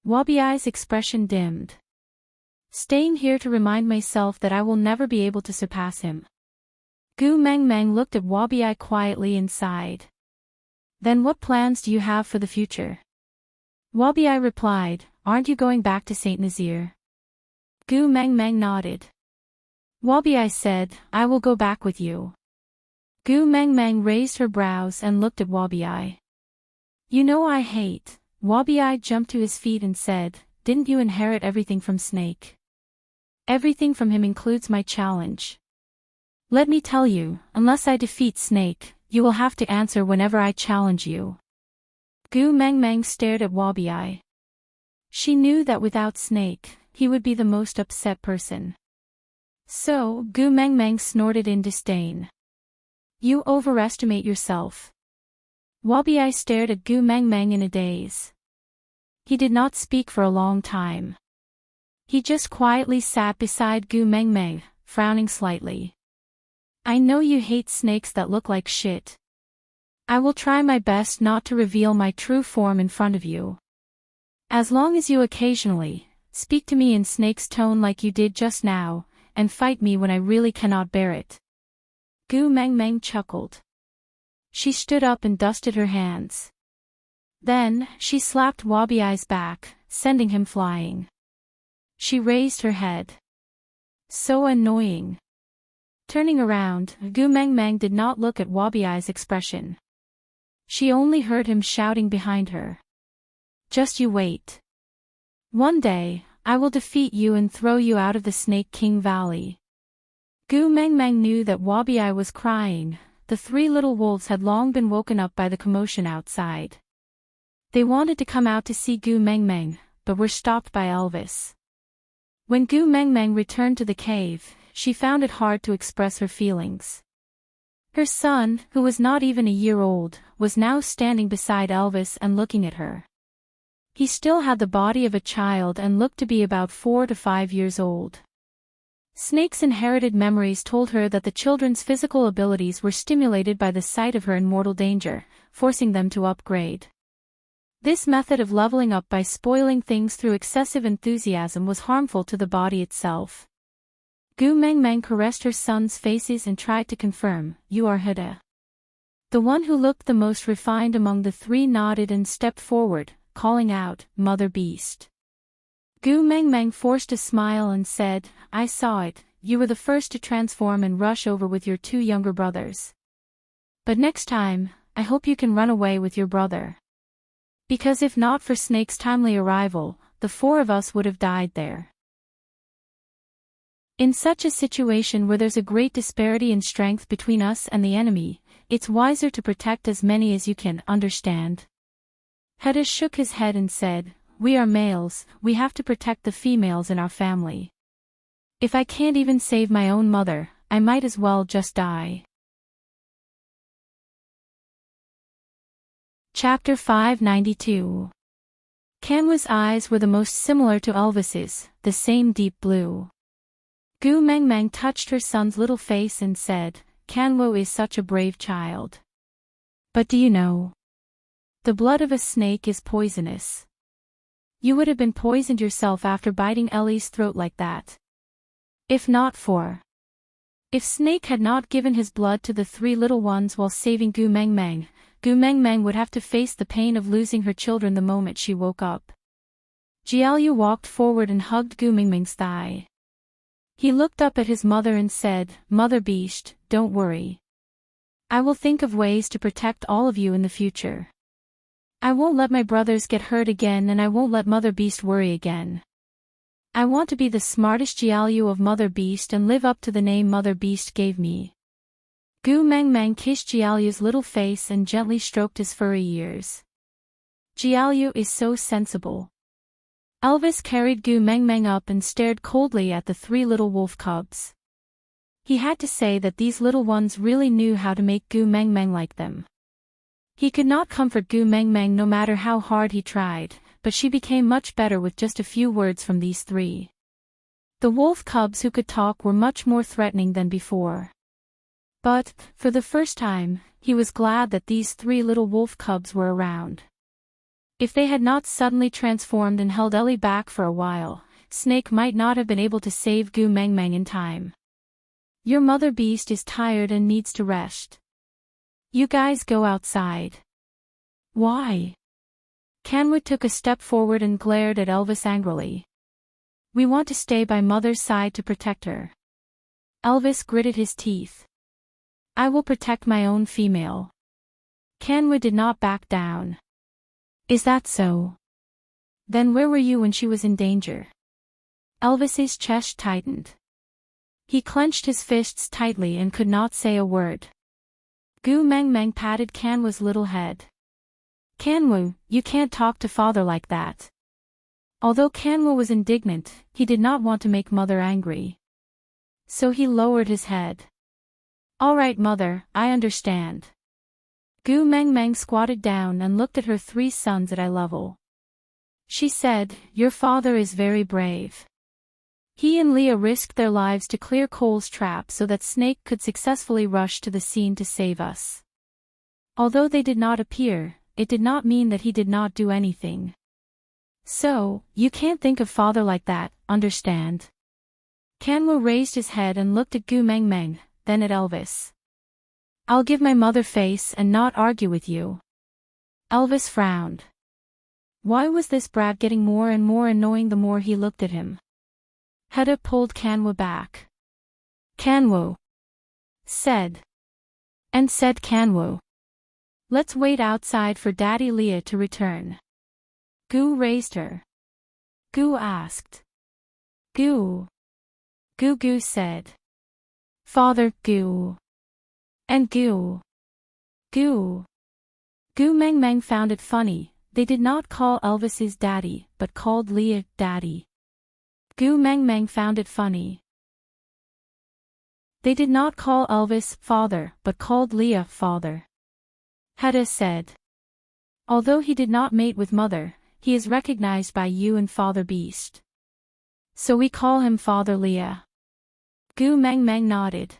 Speaker 1: Wabi's expression dimmed. "Staying here to remind myself that I will never be able to surpass him." Gu Mengmeng looked at Wabi quietly and sighed. "Then what plans do you have for the future?" Wabi replied, "Aren't you going back to Saint Nazaire?" Gu Mengmeng nodded. Wabi said, "I will go back with you." Gu Mengmeng raised her brows and looked at Wabi. "You know I hate." Wabi jumped to his feet and said, "Didn't you inherit everything from Snake?" "Everything from him includes my challenge. Let me tell you, unless I defeat Snake, you will have to answer whenever I challenge you." Gu Mengmeng stared at Wabi. She knew that without Snake, he would be the most upset person. So, Gu Mengmeng snorted in disdain. "You overestimate yourself." Wabi stared at Gu Mengmeng in a daze. He did not speak for a long time. He just quietly sat beside Gu Mengmeng, frowning slightly. "I know you hate snakes that look like shit. I will try my best not to reveal my true form in front of you. As long as you occasionally speak to me in Snake's tone like you did just now, and fight me when I really cannot bear it." Gu Mengmeng chuckled. She stood up and dusted her hands. Then, she slapped Wabi's back, sending him flying. She raised her head. So annoying. Turning around, Gu Mengmeng did not look at Wabi's expression. She only heard him shouting behind her. "Just you wait. One day, I will defeat you and throw you out of the Snake King Valley." Gu Mengmeng knew that Wabi was crying. The three little wolves had long been woken up by the commotion outside. They wanted to come out to see Gu Mengmeng, but were stopped by Elvis. When Gu Mengmeng returned to the cave, she found it hard to express her feelings. Her son, who was not even a year old, was now standing beside Elvis and looking at her. He still had the body of a child and looked to be about 4 to 5 years old. Snake's inherited memories told her that the children's physical abilities were stimulated by the sight of her in mortal danger, forcing them to upgrade. This method of leveling up by spoiling things through excessive enthusiasm was harmful to the body itself. Gu Mengmeng caressed her son's faces and tried to confirm, "You are Heda." The one who looked the most refined among the three nodded and stepped forward, calling out, "Mother Beast." Gu Mengmeng forced a smile and said, "I saw it, you were the first to transform and rush over with your 2 younger brothers. But next time, I hope you can run away with your brother. Because if not for Snake's timely arrival, the 4 of us would have died there." In such a situation where there's a great disparity in strength between us and the enemy, it's wiser to protect as many as you can, understand? Heda shook his head and said, "We are males, we have to protect the females in our family. If I can't even save my own mother, I might as well just die." Chapter 592. Kanwa's eyes were the most similar to Elvis's, the same deep blue. Gu Mengmeng touched her son's little face and said, "Kanwo is such a brave child. But do you know? The blood of a snake is poisonous. You would have been poisoned yourself after biting Ellie's throat like that. If Snake had not given his blood to the 3 little ones while saving Gu Mengmeng, Gu Mengmeng would have to face the pain of losing her children the moment she woke up. Jiaoyu walked forward and hugged Gu Mengmeng's thigh. He looked up at his mother and said, "Mother Beast, don't worry. I will think of ways to protect all of you in the future. I won't let my brothers get hurt again and I won't let Mother Beast worry again. I want to be the smartest Jiaoyu of Mother Beast and live up to the name Mother Beast gave me." Gu Meng Meng kissed Jiaoyu's little face and gently stroked his furry ears. Jiaoyu is so sensible. Elvis carried Gu Meng Meng up and stared coldly at the three little wolf cubs. He had to say that these little ones really knew how to make Gu Meng Meng like them. He could not comfort Gu Meng Meng no matter how hard he tried, but she became much better with just a few words from these three. The wolf cubs who could talk were much more threatening than before. But, for the first time, he was glad that these three little wolf cubs were around. If they had not suddenly transformed and held Ellie back for a while, Snake might not have been able to save Gu Meng Meng in time. Your mother beast is tired and needs to rest. You guys go outside. Why? Canwood took a step forward and glared at Elvis angrily. We want to stay by mother's side to protect her. Elvis gritted his teeth. I will protect my own female. Canwood did not back down. Is that so? Then where were you when she was in danger? Elvis's chest tightened. He clenched his fists tightly and could not say a word. Gu Meng Meng patted Canwood's little head. Canwood, you can't talk to father like that. Although Canwood was indignant, he did not want to make mother angry. So he lowered his head. All right, mother, I understand. Gu Meng Meng squatted down and looked at her three sons at eye level. She said, your father is very brave. He and Leah risked their lives to clear Cole's trap so that Snake could successfully rush to the scene to save us. Although they did not appear, it did not mean that he did not do anything. So, you can't think of father like that, understand? Canwo raised his head and looked at Gu Meng Meng, then at Elvis. I'll give my mother face and not argue with you. Elvis frowned. Why was this brat getting more and more annoying the more he looked at him? Hedda pulled Canwo back. Canwo. Said Canwo. Let's wait outside for Daddy Leah to return. Gu raised her. Gu asked. Gu. Gu said. Father, Gu. And Gu. Gu. Gu Meng Meng found it funny, they did not call Elvis's daddy, but called Leah daddy. Gu Meng Meng found it funny. They did not call Elvis father, but called Leah father. Hedda said. Although he did not mate with mother, he is recognized by you and Father Beast. So we call him Father Leah. Gu Meng Meng nodded.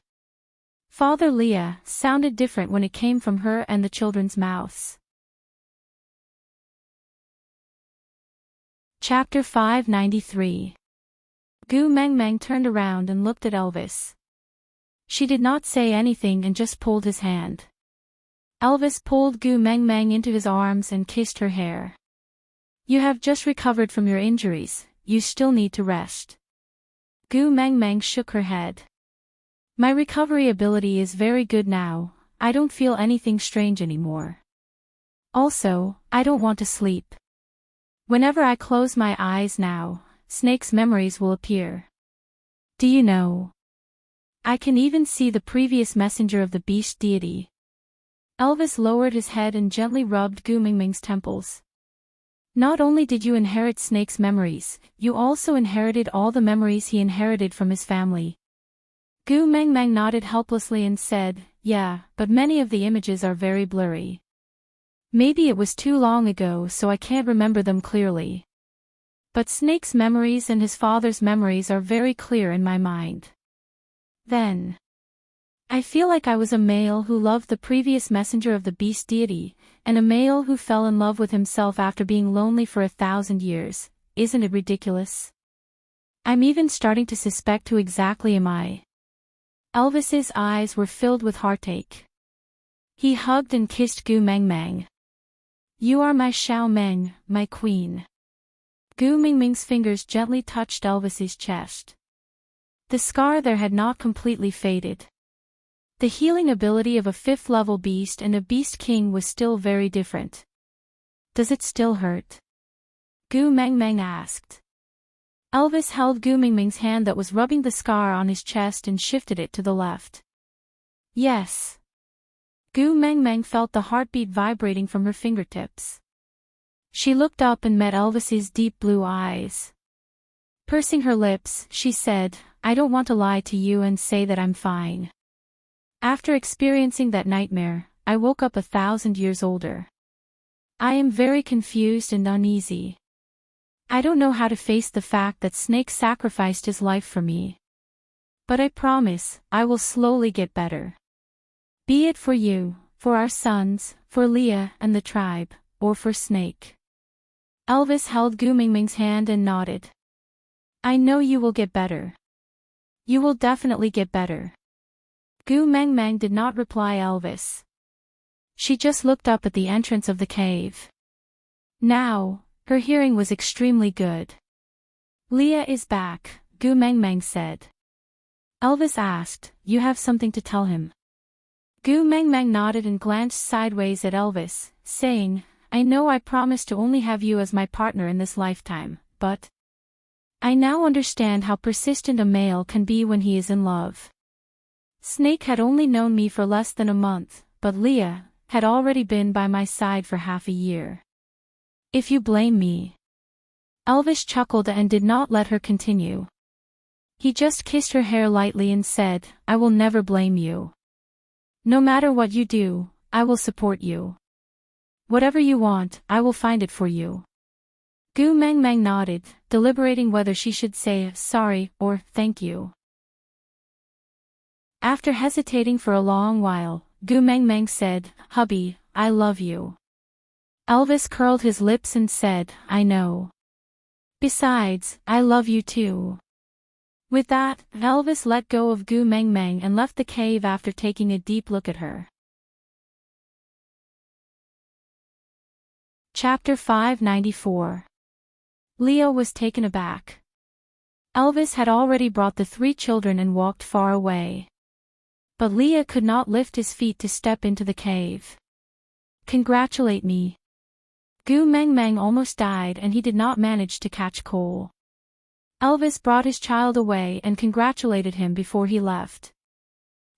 Speaker 1: Father Leah sounded different when it came from her and the children's mouths. Chapter 593. Gu Meng Meng turned around and looked at Elvis. She did not say anything and just pulled his hand. Elvis pulled Gu Meng Meng into his arms and kissed her hair. You have just recovered from your injuries, you still need to rest. Gu Meng Meng shook her head. My recovery ability is very good now, I don't feel anything strange anymore. Also, I don't want to sleep. Whenever I close my eyes now, Snake's memories will appear. Do you know? I can even see the previous messenger of the beast deity. Elvis lowered his head and gently rubbed Gu Meng Meng's temples. Not only did you inherit Snake's memories, you also inherited all the memories he inherited from his family. Gu Meng Meng nodded helplessly and said, yeah, but many of the images are very blurry. Maybe it was too long ago so I can't remember them clearly. But Snake's memories and his father's memories are very clear in my mind. Then. I feel like I was a male who loved the previous messenger of the beast deity, and a male who fell in love with himself after being lonely for 1,000 years, isn't it ridiculous? I'm even starting to suspect who exactly am I. Elvis's eyes were filled with heartache. He hugged and kissed Gu Meng Meng. You are my Xiao Meng, my queen. Gu Meng Meng's fingers gently touched Elvis's chest. The scar there had not completely faded. The healing ability of a 5th-level beast and a beast king was still very different. Does it still hurt? Gu Meng Meng asked. Elvis held Gu Meng Meng's hand that was rubbing the scar on his chest and shifted it to the left. Yes. Gu Meng Meng felt the heartbeat vibrating from her fingertips. She looked up and met Elvis's deep blue eyes. Pursing her lips, she said, I don't want to lie to you and say that I'm fine. After experiencing that nightmare, I woke up 1,000 years older. I am very confused and uneasy. I don't know how to face the fact that Snake sacrificed his life for me. But I promise, I will slowly get better. Be it for you, for our sons, for Leah and the tribe, or for Snake. Elvis held Gu Mingming's hand and nodded. I know you will get better. You will definitely get better. Gu Meng Meng did not reply Elvis. She just looked up at the entrance of the cave. Now, her hearing was extremely good. Leah is back, Gu Meng Meng said. Elvis asked, you have something to tell him? Gu Meng Meng nodded and glanced sideways at Elvis, saying, I know I promised to only have you as my partner in this lifetime, but I now understand how persistent a male can be when he is in love. Snake had only known me for less than a month, but Leah had already been by my side for half a year. If you blame me. Elvis chuckled and did not let her continue. He just kissed her hair lightly and said, I will never blame you. No matter what you do, I will support you. Whatever you want, I will find it for you. Gu Meng Meng nodded, deliberating whether she should say sorry or thank you. After hesitating for a long while, Gu Meng Meng said, Hubby, I love you. Elvis curled his lips and said, I know. Besides, I love you too. With that, Elvis let go of Gu Meng Meng and left the cave after taking a deep look at her. Chapter 594. Leah was taken aback. Elvis had already brought the 3 children and walked far away. But Leah could not lift his feet to step into the cave. Congratulate me. Gu Meng Meng almost died and he did not manage to catch coal. Elvis brought his child away and congratulated him before he left.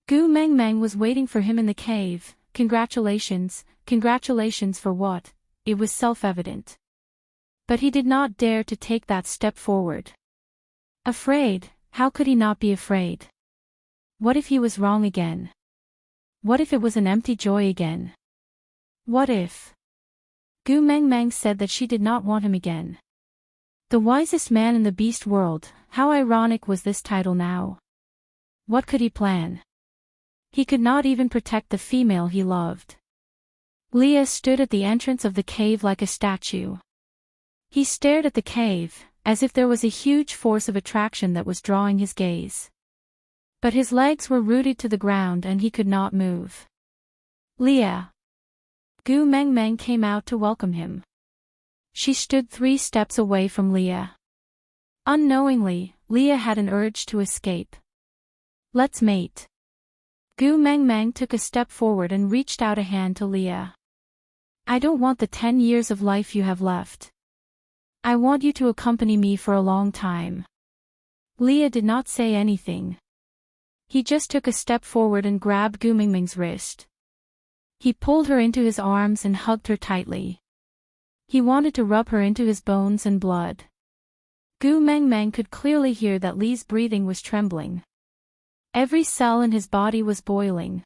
Speaker 1: Gu Meng Meng was waiting for him in the cave. Congratulations for what? It was self-evident. But he did not dare to take that step forward. Afraid, how could he not be afraid? What if he was wrong again? What if it was an empty joy again? What if? Gu Meng Meng said that she did not want him again. The wisest man in the beast world, how ironic was this title now? What could he plan? He could not even protect the female he loved. Leah stood at the entrance of the cave like a statue. He stared at the cave, as if there was a huge force of attraction that was drawing his gaze. But his legs were rooted to the ground and he could not move. Leah. Gu Meng Meng came out to welcome him. She stood 3 steps away from Leah. Unknowingly, Leah had an urge to escape. Let's mate. Gu Meng Meng took a step forward and reached out a hand to Leah. I don't want the 10 years of life you have left. I want you to accompany me for a long time. Leah did not say anything. He just took a step forward and grabbed Gu Mingming's wrist. He pulled her into his arms and hugged her tightly. He wanted to rub her into his bones and blood. Gu Meng Meng could clearly hear that Li's breathing was trembling. Every cell in his body was boiling.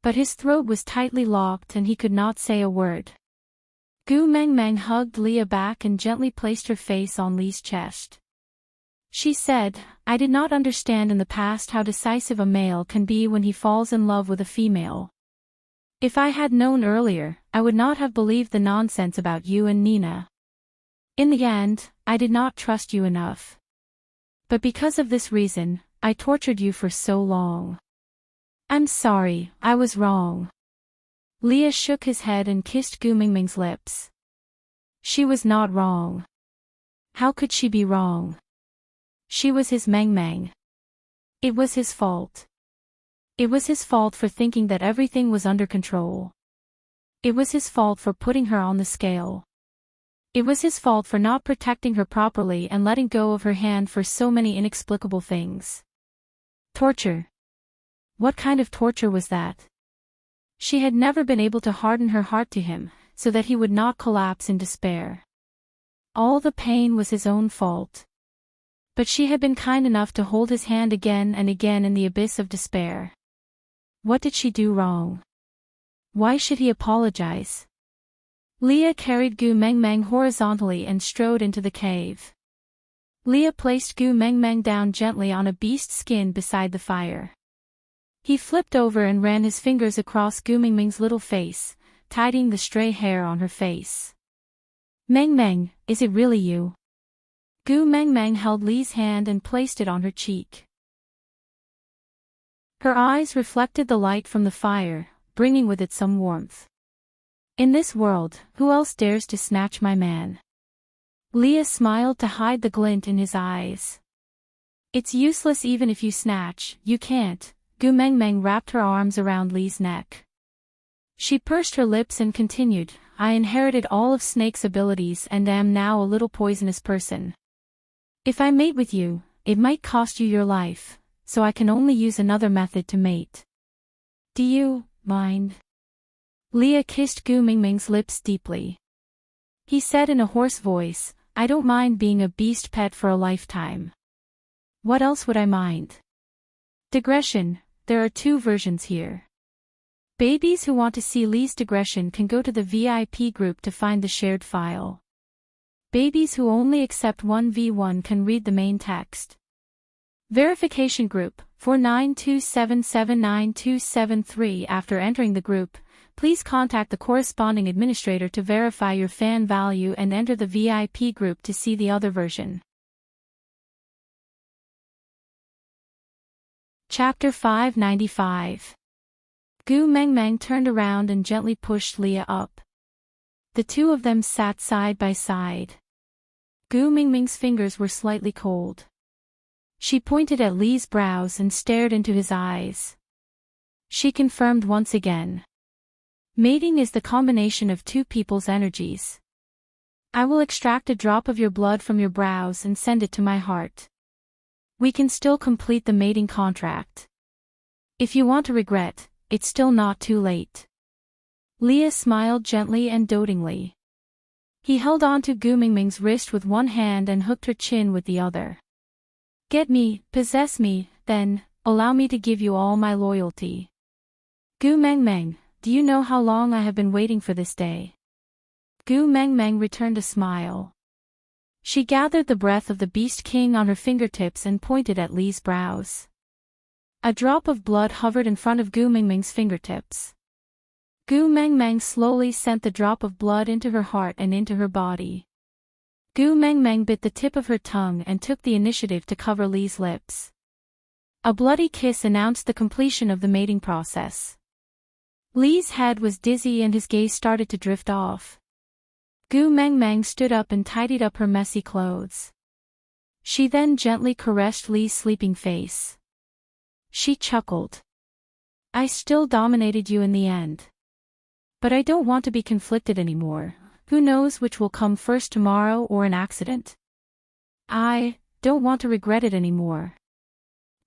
Speaker 1: But his throat was tightly locked and he could not say a word. Gu Meng Meng hugged Leah back and gently placed her face on Li's chest. She said, I did not understand in the past how decisive a male can be when he falls in love with a female. If I had known earlier, I would not have believed the nonsense about you and Nina. In the end, I did not trust you enough. But because of this reason, I tortured you for so long. I'm sorry, I was wrong. Leah shook his head and kissed Gu Mingming's lips. She was not wrong. How could she be wrong? She was his Meng Meng. It was his fault. It was his fault for thinking that everything was under control. It was his fault for putting her on the scale. It was his fault for not protecting her properly and letting go of her hand for so many inexplicable things. Torture. What kind of torture was that? She had never been able to harden her heart to him, so that he would not collapse in despair. All the pain was his own fault. But she had been kind enough to hold his hand again and again in the abyss of despair. What did she do wrong? Why should he apologize? Leah carried Gu Mengmeng horizontally and strode into the cave. Leah placed Gu Mengmeng down gently on a beast's skin beside the fire. He flipped over and ran his fingers across Gu Mengmeng's little face, tidying the stray hair on her face. Mengmeng, is it really you? Gu Mengmeng held Li's hand and placed it on her cheek. Her eyes reflected the light from the fire, bringing with it some warmth. In this world, who else dares to snatch my man? Leah smiled to hide the glint in his eyes. It's useless even if you snatch, you can't. Gu Mengmeng wrapped her arms around Li's neck. She pursed her lips and continued, I inherited all of Snake's abilities and am now a little poisonous person. If I mate with you, it might cost you your life, so I can only use another method to mate. Do you mind? Leah kissed Gu Mengmeng's lips deeply. He said in a hoarse voice, I don't mind being a beast pet for a lifetime. What else would I mind? Digression, there are 2 versions here. Babies who want to see Li's digression can go to the VIP group to find the shared file. Babies who only accept 1v1 can read the main text. Verification group, 4927799273. After entering the group, please contact the corresponding administrator to verify your fan value and enter the VIP group to see the other version. Chapter 595. Gu Mengmeng turned around and gently pushed Leah up. The 2 of them sat side by side. Gu Mengmeng's fingers were slightly cold. She pointed at Li's brows and stared into his eyes. She confirmed once again. Mating is the combination of 2 people's energies. I will extract a drop of your blood from your brows and send it to my heart. We can still complete the mating contract. If you want to regret, it's still not too late. Leah smiled gently and dotingly. He held on to Gu Mengmeng's wrist with one hand and hooked her chin with the other. Get me, possess me, then, allow me to give you all my loyalty. Gu Mengmeng, do you know how long I have been waiting for this day? Gu Mengmeng returned a smile. She gathered the breath of the Beast King on her fingertips and pointed at Li's brows. A drop of blood hovered in front of Gu Mengmeng's fingertips. Gu Mengmeng slowly sent the drop of blood into her heart and into her body. Gu Mengmeng bit the tip of her tongue and took the initiative to cover Li's lips. A bloody kiss announced the completion of the mating process. Li's head was dizzy and his gaze started to drift off. Gu Mengmeng stood up and tidied up her messy clothes. She then gently caressed Li's sleeping face. She chuckled. I still dominated you in the end. But I don't want to be conflicted anymore. Who knows which will come first, tomorrow or an accident? I don't want to regret it anymore.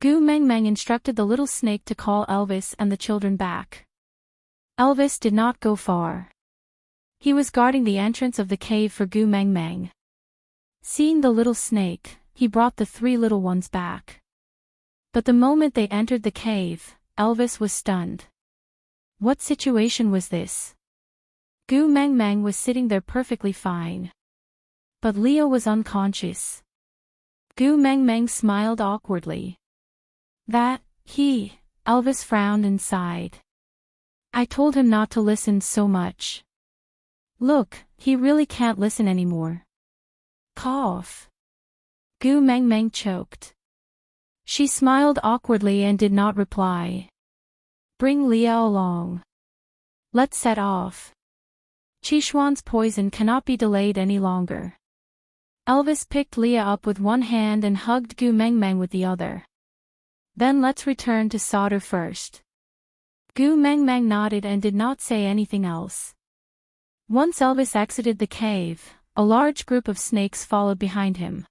Speaker 1: Gu Mengmeng instructed the little snake to call Elvis and the children back. Elvis did not go far. He was guarding the entrance of the cave for Gu Mengmeng. Seeing the little snake, he brought the 3 little ones back. But the moment they entered the cave, Elvis was stunned. What situation was this? Gu Mengmeng was sitting there perfectly fine. But Leah was unconscious. Gu Mengmeng smiled awkwardly. Elvis frowned and sighed. I told him not to listen so much. Look, he really can't listen anymore. Cough. Gu Mengmeng choked. She smiled awkwardly and did not reply. Bring Leah along. Let's set off. Qishuan's poison cannot be delayed any longer. Elvis picked Leah up with one hand and hugged Gu Mengmeng with the other. Then let's return to solder first. Gu Mengmeng nodded and did not say anything else. Once Elvis exited the cave, a large group of snakes followed behind him.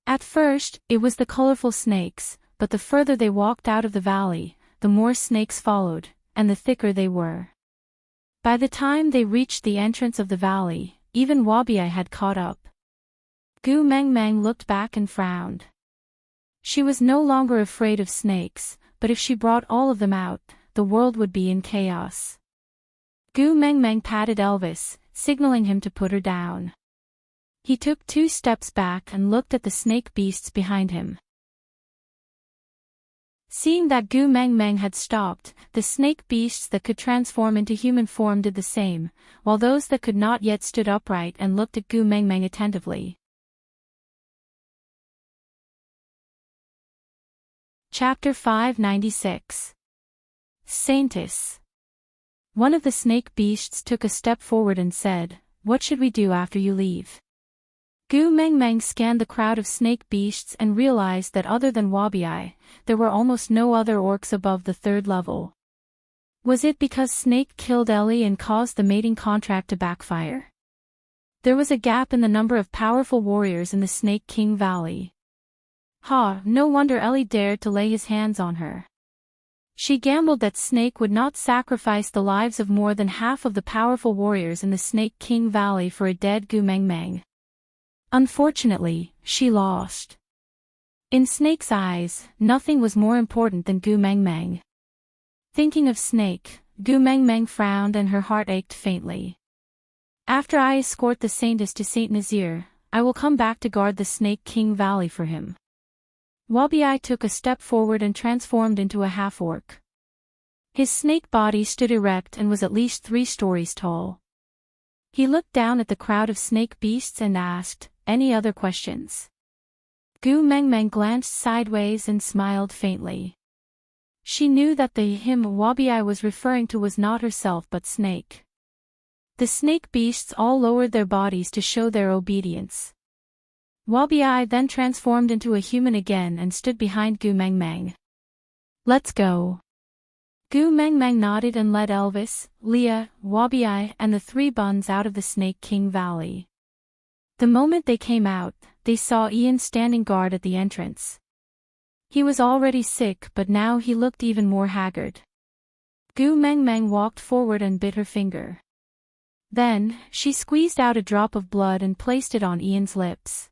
Speaker 1: At first, it was the colorful snakes, but the further they walked out of the valley, the the more snakes followed, and the thicker they were. By the time they reached the entrance of the valley, even Wabi-Ai had caught up. Gu Meng Meng looked back and frowned. She was no longer afraid of snakes, but if she brought all of them out, the world would be in chaos. Gu Meng Meng patted Elvis, signaling him to put her down. He took 2 steps back and looked at the snake beasts behind him. Seeing that Gu Meng Meng had stopped, the snake beasts that could transform into human form did the same, while those that could not yet stood upright and looked at Gu Meng Meng attentively. Chapter 596. Saintess. One of the snake beasts took a step forward and said, "What should we do after you leave?" Gu Meng Meng scanned the crowd of snake beasts and realized that other than Wabi-Ai, there were almost no other orcs above the 3rd level. Was it because Snake killed Ellie and caused the mating contract to backfire? There was a gap in the number of powerful warriors in the Snake King Valley. No wonder Ellie dared to lay his hands on her. She gambled that Snake would not sacrifice the lives of more than half of the powerful warriors in the Snake King Valley for a dead Gu Meng Meng. Unfortunately, she lost. In Snake's eyes, nothing was more important than Gu Meng Meng. Thinking of Snake, Gu Meng Meng frowned and her heart ached faintly. "After I escort the Saintess to Saint Nazir, I will come back to guard the Snake King Valley for him." Wabi-Ai took a step forward and transformed into a half-orc. His snake body stood erect and was at least 3 stories tall. He looked down at the crowd of snake beasts and asked, "Any other questions?" Gu Meng Meng glanced sideways and smiled faintly. She knew that the him Wabi-Ai was referring to was not herself but Snake. The snake beasts all lowered their bodies to show their obedience. Wabi-Ai then transformed into a human again and stood behind Gu Meng Meng. "Let's go." Gu Meng Meng nodded and led Elvis, Leah, Wabi-Ai and the 3 buns out of the Snake King Valley. The moment they came out, they saw Ian standing guard at the entrance. He was already sick but now he looked even more haggard. Gu Meng Meng walked forward and bit her finger. Then, she squeezed out a drop of blood and placed it on Ian's lips.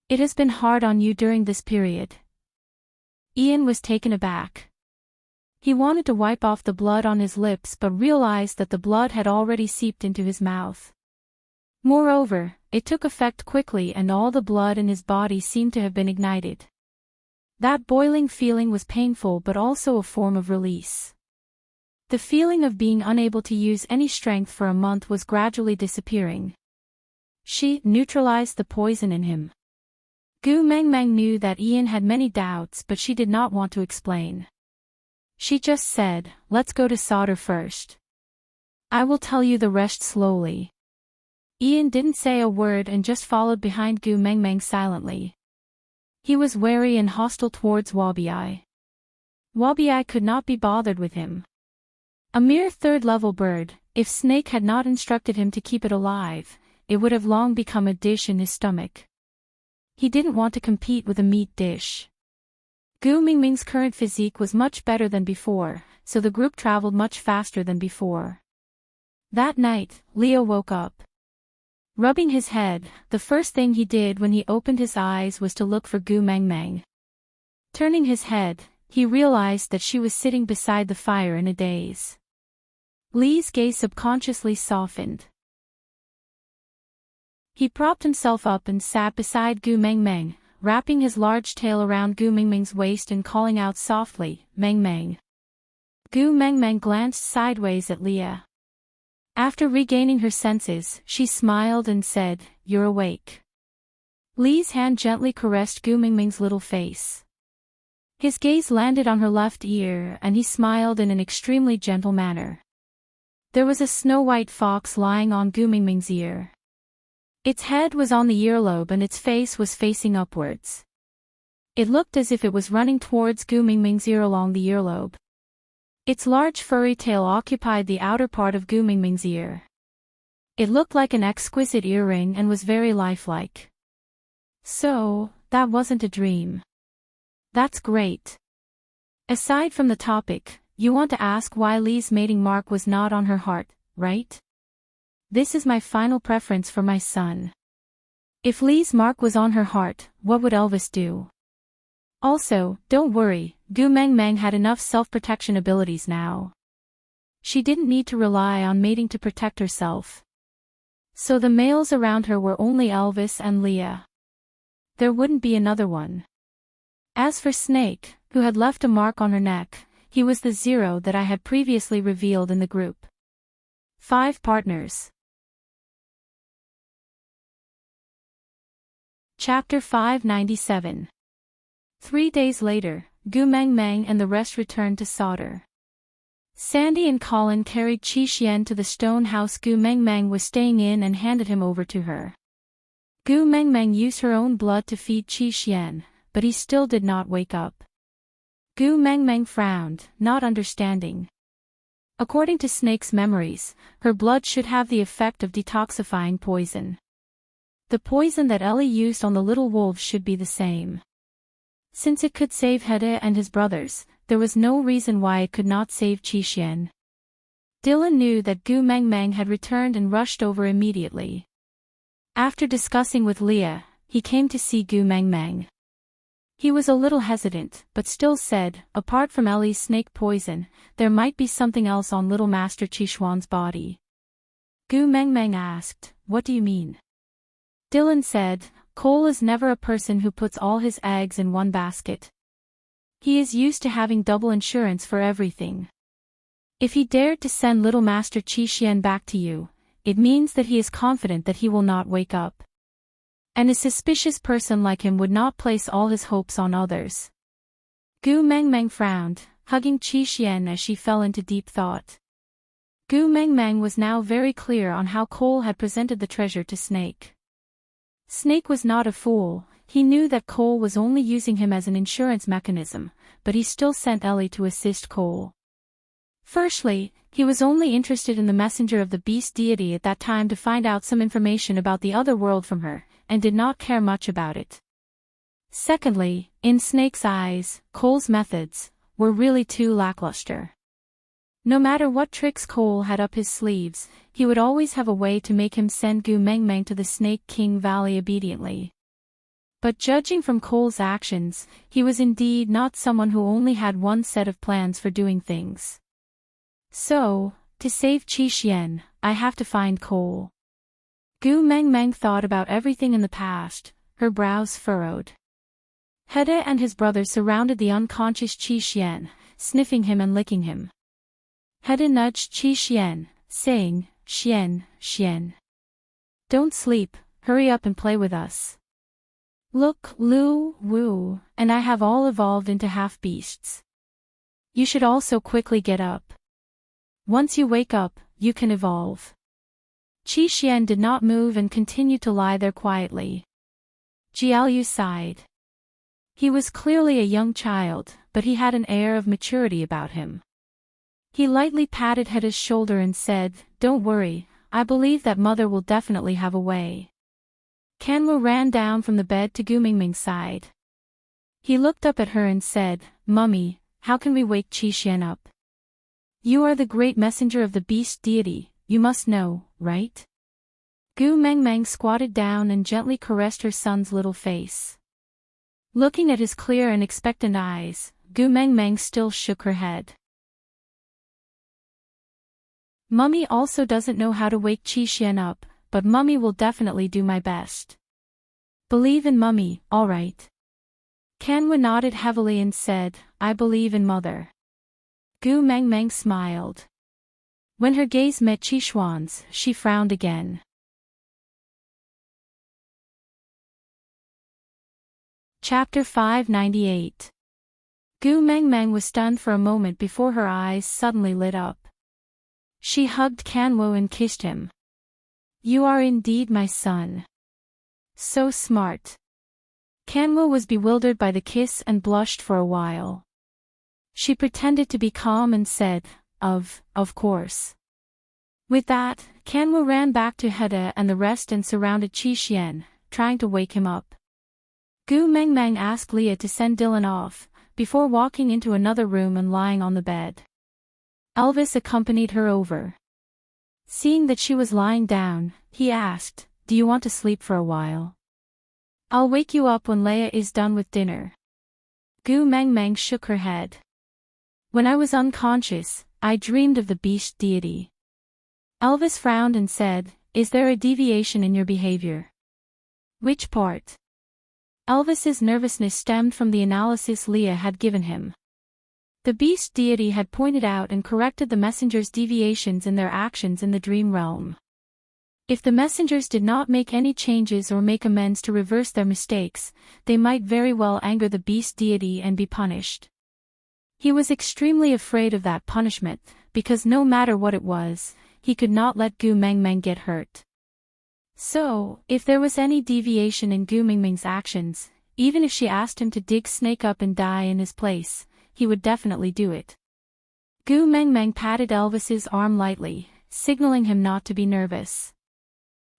Speaker 1: "It has been hard on you during this period." Ian was taken aback. He wanted to wipe off the blood on his lips but realized that the blood had already seeped into his mouth. Moreover, it took effect quickly and all the blood in his body seemed to have been ignited. That boiling feeling was painful but also a form of release. The feeling of being unable to use any strength for a month was gradually disappearing. She neutralized the poison in him. Gu Meng Meng knew that Ian had many doubts but she did not want to explain. She just said, "Let's go to Sauter first. I will tell you the rest slowly." Ian didn't say a word and just followed behind Gu Meng Meng silently. He was wary and hostile towards Wabi-Ai. Wabi-Ai could not be bothered with him. A mere 3rd-level bird, if Snake had not instructed him to keep it alive, it would have long become a dish in his stomach. He didn't want to compete with a meat dish. Gu Meng Meng's current physique was much better than before, so the group traveled much faster than before. That night, Leo woke up. Rubbing his head, the first thing he did when he opened his eyes was to look for Gu Meng Meng. Turning his head, he realized that she was sitting beside the fire in a daze. Lee's gaze subconsciously softened. He propped himself up and sat beside Gu Meng Meng, wrapping his large tail around Gu Meng Meng's waist and calling out softly, "Meng Meng." Gu Meng Meng glanced sideways at Leah. After regaining her senses, she smiled and said, "You're awake." Lee's hand gently caressed Gu Meng Meng's little face. His gaze landed on her left ear and he smiled in an extremely gentle manner. There was a snow-white fox lying on Gu Meng Meng's ear. Its head was on the earlobe and its face was facing upwards. It looked as if it was running towards Gu Meng Meng's ear along the earlobe. Its large furry tail occupied the outer part of Gu Meng Meng's ear. It looked like an exquisite earring and was very lifelike. "So, that wasn't a dream. That's great." Aside from the topic, you want to ask why Lee's mating mark was not on her heart, right? This is my final preference for my son. If Lee's mark was on her heart, what would Elvis do? Also, don't worry, Gu Meng Meng had enough self-protection abilities now. She didn't need to rely on mating to protect herself. So the males around her were only Elvis and Leah. There wouldn't be another one. As for Snake, who had left a mark on her neck, he was the zero that I had previously revealed in the group. 5 partners. Chapter 597. 3 days later, Gu Meng Meng and the rest returned to Sauter. Sandy and Colin carried Qi Xian to the stone house Gu Meng Meng was staying in and handed him over to her. Gu Meng Meng used her own blood to feed Qi Xian, but he still did not wake up. Gu Meng Meng frowned, not understanding. According to Snake's memories, her blood should have the effect of detoxifying poison. The poison that Ellie used on the little wolves should be the same. Since it could save Hede and his brothers, there was no reason why it could not save Qi Xian. Dylan knew that Gu Meng Meng had returned and rushed over immediately. After discussing with Leah, he came to see Gu Meng Meng. He was a little hesitant, but still said, apart from Ellie's snake poison, there might be something else on little Master Qishuan's body. Gu Meng Meng asked, "What do you mean?" Dylan said, "Cole is never a person who puts all his eggs in one basket. He is used to having double insurance for everything. If he dared to send little Master Qi Xian back to you, it means that he is confident that he will not wake up. And a suspicious person like him would not place all his hopes on others." Gu Meng Meng frowned, hugging Qi Xian as she fell into deep thought. Gu Meng Meng was now very clear on how Cole had presented the treasure to Snake. Snake was not a fool, he knew that Cole was only using him as an insurance mechanism, but he still sent Ellie to assist Cole. Firstly, he was only interested in the messenger of the beast deity at that time to find out some information about the other world from her, and did not care much about it. Secondly, in Snake's eyes, Cole's methods were really too lackluster. No matter what tricks Cole had up his sleeves, he would always have a way to make him send Gu Meng Meng to the Snake King Valley obediently. But judging from Cole's actions, he was indeed not someone who only had one set of plans for doing things. So, to save Qi Xian, I have to find Cole. Gu Meng Meng thought about everything in the past, her brows furrowed. Hede and his brother surrounded the unconscious Qi Xian, sniffing him and licking him. Hede nudged Qi Xian, saying, "Xian, Xian. Don't sleep, hurry up and play with us. Look, Lu, Wu, and I have all evolved into half-beasts. You should also quickly get up. Once you wake up, you can evolve." Qi Xian did not move and continued to lie there quietly. Jiaoyu sighed. He was clearly a young child, but he had an air of maturity about him. He lightly patted Hede's shoulder and said, "Don't worry, I believe that mother will definitely have a way." Kanwu ran down from the bed to Gu Meng Meng's side. He looked up at her and said, "Mummy, how can we wake Qi Xian up? You are the great messenger of the beast deity, you must know, right?" Gu Meng Meng squatted down and gently caressed her son's little face. Looking at his clear and expectant eyes, Gu Meng Meng still shook her head. "Mummy also doesn't know how to wake Qi Xian up, but Mummy will definitely do my best. Believe in Mummy, all right?" Kanwu nodded heavily and said, "I believe in Mother." Gu Meng Meng smiled. When her gaze met Qishuan's, she frowned again. Chapter 598. Gu Meng Meng was stunned for a moment before her eyes suddenly lit up. She hugged Kanwu and kissed him. "You are indeed my son. So smart." Kanwu was bewildered by the kiss and blushed for a while. She pretended to be calm and said, Of course." With that, Kanwu ran back to Hede and the rest and surrounded Qi Xian, trying to wake him up. Gu Meng Meng asked Leah to send Dylan off, before walking into another room and lying on the bed. Elvis accompanied her over. Seeing that she was lying down, he asked, "Do you want to sleep for a while? I'll wake you up when Leia is done with dinner." Gu Meng Meng shook her head. "When I was unconscious, I dreamed of the beast deity." Elvis frowned and said, "Is there a deviation in your behavior?" "Which part?" Elvis's nervousness stemmed from the analysis Leia had given him. The beast deity had pointed out and corrected the messengers' deviations in their actions in the dream realm. If the messengers did not make any changes or make amends to reverse their mistakes, they might very well anger the beast deity and be punished. He was extremely afraid of that punishment, because no matter what it was, he could not let Gu Meng Meng get hurt. So, if there was any deviation in Gu Meng Meng's actions, even if she asked him to dig Snake up and die in his place, he would definitely do it. Gu Meng Meng patted Elvis's arm lightly, signaling him not to be nervous.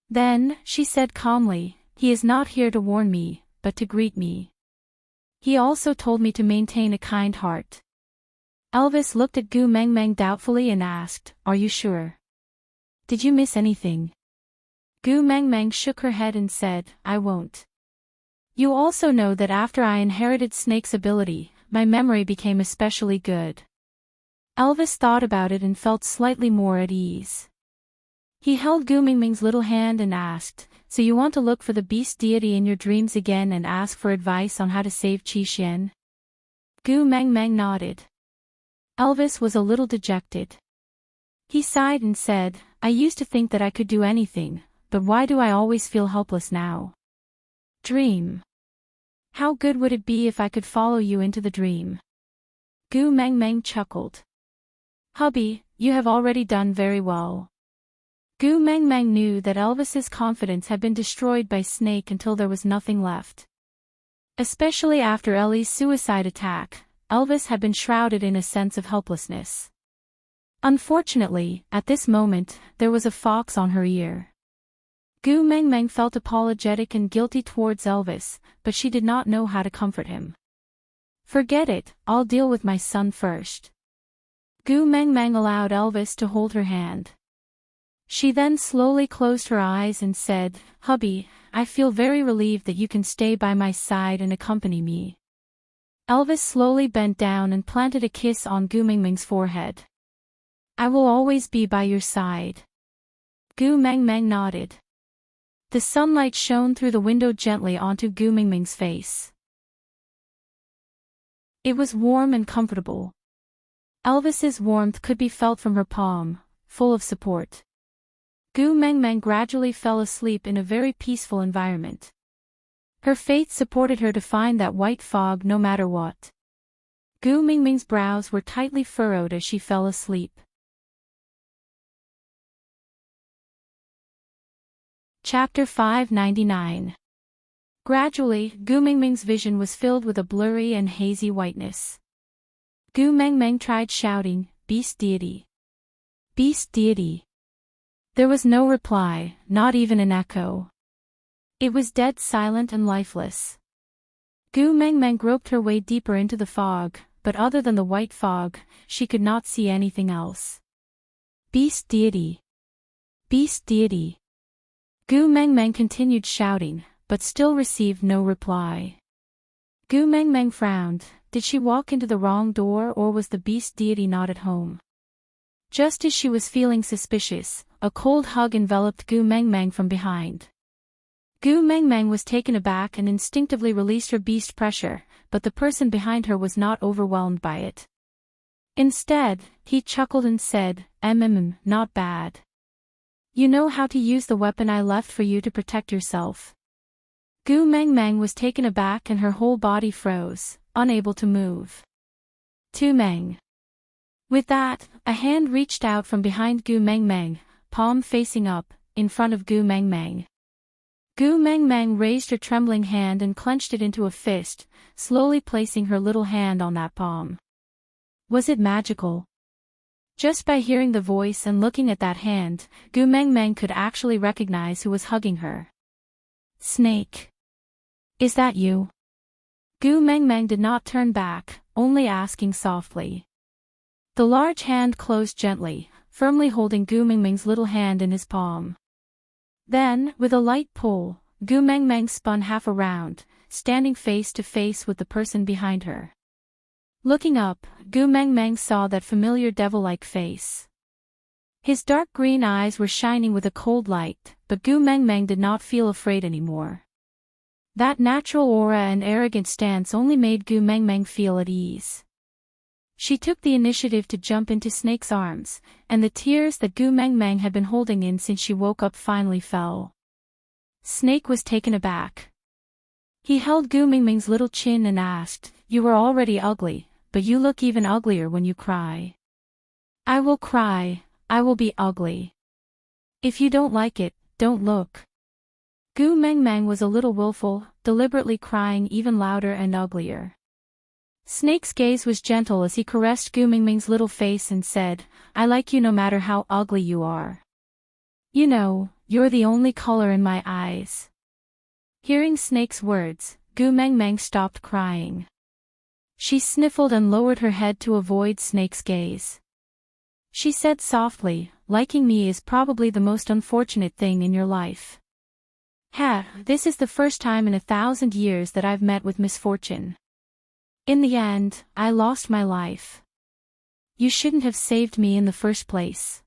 Speaker 1: Then, she said calmly, "He is not here to warn me, but to greet me. He also told me to maintain a kind heart." Elvis looked at Gu Meng Meng doubtfully and asked, "Are you sure? Did you miss anything?" Gu Meng Meng shook her head and said, "I won't. You also know that after I inherited Snake's ability, my memory became especially good." Elvis thought about it and felt slightly more at ease. He held Gu Meng Meng's little hand and asked, "So you want to look for the beast deity in your dreams again and ask for advice on how to save Qi Xian?" Gu Meng Meng nodded. Elvis was a little dejected. He sighed and said, "I used to think that I could do anything, but why do I always feel helpless now?" "Dream. How good would it be if I could follow you into the dream?" Gu Meng Meng chuckled. "Hubby, you have already done very well." Gu Meng Meng knew that Elvis's confidence had been destroyed by Snake until there was nothing left. Especially after Ellie's suicide attack, Elvis had been shrouded in a sense of helplessness. Unfortunately, at this moment, there was a fox on her ear. Gu Meng Meng felt apologetic and guilty towards Elvis, but she did not know how to comfort him. "Forget it, I'll deal with my son first." Gu Meng Meng allowed Elvis to hold her hand. She then slowly closed her eyes and said, "Hubby, I feel very relieved that you can stay by my side and accompany me." Elvis slowly bent down and planted a kiss on Gu Meng Meng's forehead. "I will always be by your side." Gu Meng Meng nodded. The sunlight shone through the window gently onto Gu Meng Meng's face. It was warm and comfortable. Elvis's warmth could be felt from her palm, full of support. Gu Meng Meng gradually fell asleep in a very peaceful environment. Her faith supported her to find that white fog no matter what. Gu Meng Meng's brows were tightly furrowed as she fell asleep. Chapter 599. Gradually, Gu Meng Meng's vision was filled with a blurry and hazy whiteness. Gu Meng Meng tried shouting, "Beast deity! Beast deity!" There was no reply, not even an echo. It was dead silent and lifeless. Gu Meng Meng groped her way deeper into the fog, but other than the white fog, she could not see anything else. "Beast deity! Beast deity!" Gu Meng Meng continued shouting, but still received no reply. Gu Meng Meng frowned. Did she walk into the wrong door, or was the beast deity not at home? Just as she was feeling suspicious, a cold hug enveloped Gu Meng Meng from behind. Gu Meng Meng was taken aback and instinctively released her beast pressure, but the person behind her was not overwhelmed by it. Instead, he chuckled and said, Not bad. You know how to use the weapon I left for you to protect yourself." Gu Meng Meng was taken aback and her whole body froze, unable to move. "Tu Meng." With that, a hand reached out from behind Gu Meng Meng, palm facing up, in front of Gu Meng Meng. Gu Meng Meng raised her trembling hand and clenched it into a fist, slowly placing her little hand on that palm. Was it magical? Just by hearing the voice and looking at that hand, Gu Meng Meng could actually recognize who was hugging her. "Snake. Is that you?" Gu Meng Meng did not turn back, only asking softly. The large hand closed gently, firmly holding Gu Mingming's little hand in his palm. Then, with a light pull, Gu Mengmeng spun half around, standing face to face with the person behind her. Looking up, Gu Mengmeng saw that familiar devil-like face. His dark green eyes were shining with a cold light, but Gu Mengmeng did not feel afraid anymore. That natural aura and arrogant stance only made Gu Mengmeng feel at ease. She took the initiative to jump into Snake's arms, and the tears that Gu Mengmeng had been holding in since she woke up finally fell. Snake was taken aback. He held Gu Mingming's little chin and asked, "You were already ugly, but you look even uglier when you cry." "I will cry, I will be ugly. If you don't like it, don't look." Gu Mengmeng was a little willful, deliberately crying even louder and uglier. Snake's gaze was gentle as he caressed Gu Mingming's little face and said, "I like you no matter how ugly you are. You know, you're the only color in my eyes." Hearing Snake's words, Gu Mengmeng stopped crying. She sniffled and lowered her head to avoid Snake's gaze. She said softly, "Liking me is probably the most unfortunate thing in your life. This is the first time in 1,000 years that I've met with misfortune. In the end, I lost my life. You shouldn't have saved me in the first place.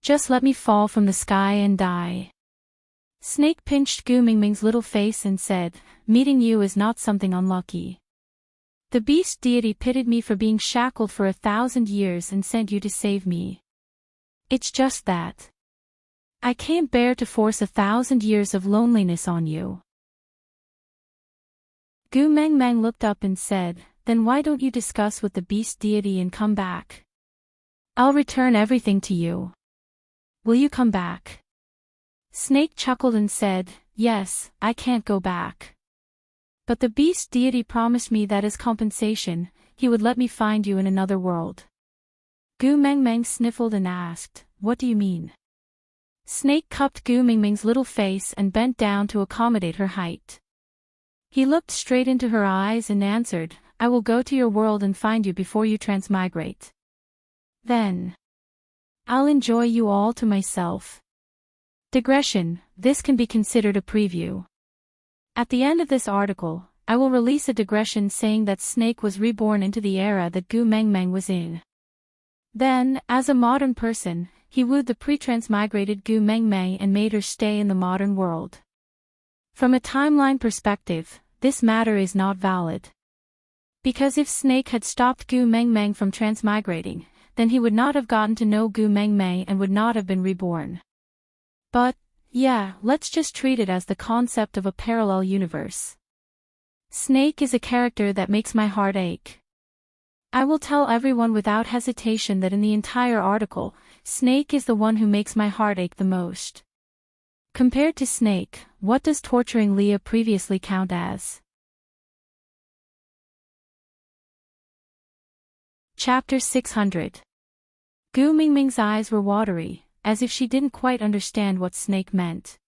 Speaker 1: Just let me fall from the sky and die." Snake pinched Gu Mingming's little face and said, "Meeting you is not something unlucky. The beast deity pitied me for being shackled for 1,000 years and sent you to save me. It's just that. I can't bear to force 1,000 years of loneliness on you." Gu Mengmeng looked up and said, "Then why don't you discuss with the beast deity and come back? I'll return everything to you. Will you come back?" Snake chuckled and said, "Yes, I can't go back. But the beast deity promised me that as compensation, he would let me find you in another world." Gu Mengmeng sniffled and asked, "What do you mean?" Snake cupped Gu Mingming's little face and bent down to accommodate her height. He looked straight into her eyes and answered, "I will go to your world and find you before you transmigrate. Then I'll enjoy you all to myself." Digression: this can be considered a preview. At the end of this article, I will release a digression saying that Snake was reborn into the era that Gu Mengmeng was in. Then, as a modern person, he wooed the pre-transmigrated Gu Mengmeng and made her stay in the modern world. From a timeline perspective, this matter is not valid. Because if Snake had stopped Gu Mengmeng from transmigrating, then he would not have gotten to know Gu Mengmeng and would not have been reborn. But, yeah, let's just treat it as the concept of a parallel universe. Snake is a character that makes my heart ache. I will tell everyone without hesitation that in the entire article, Snake is the one who makes my heart ache the most. Compared to Snake, what does torturing Leah previously count as? Chapter 600. Gu Mingming's eyes were watery, as if she didn't quite understand what Snake meant.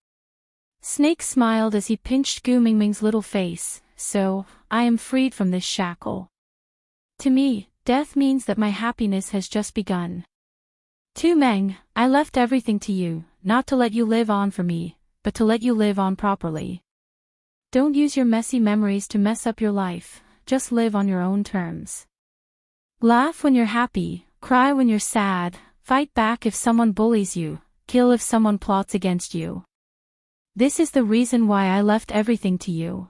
Speaker 1: Snake smiled as he pinched Gu Mingming's little face, "So, I am freed from this shackle. To me, death means that my happiness has just begun. Tu Meng, I left everything to you, not to let you live on for me, but to let you live on properly. Don't use your messy memories to mess up your life, just live on your own terms. Laugh when you're happy, cry when you're sad, fight back if someone bullies you, kill if someone plots against you. This is the reason why I left everything to you.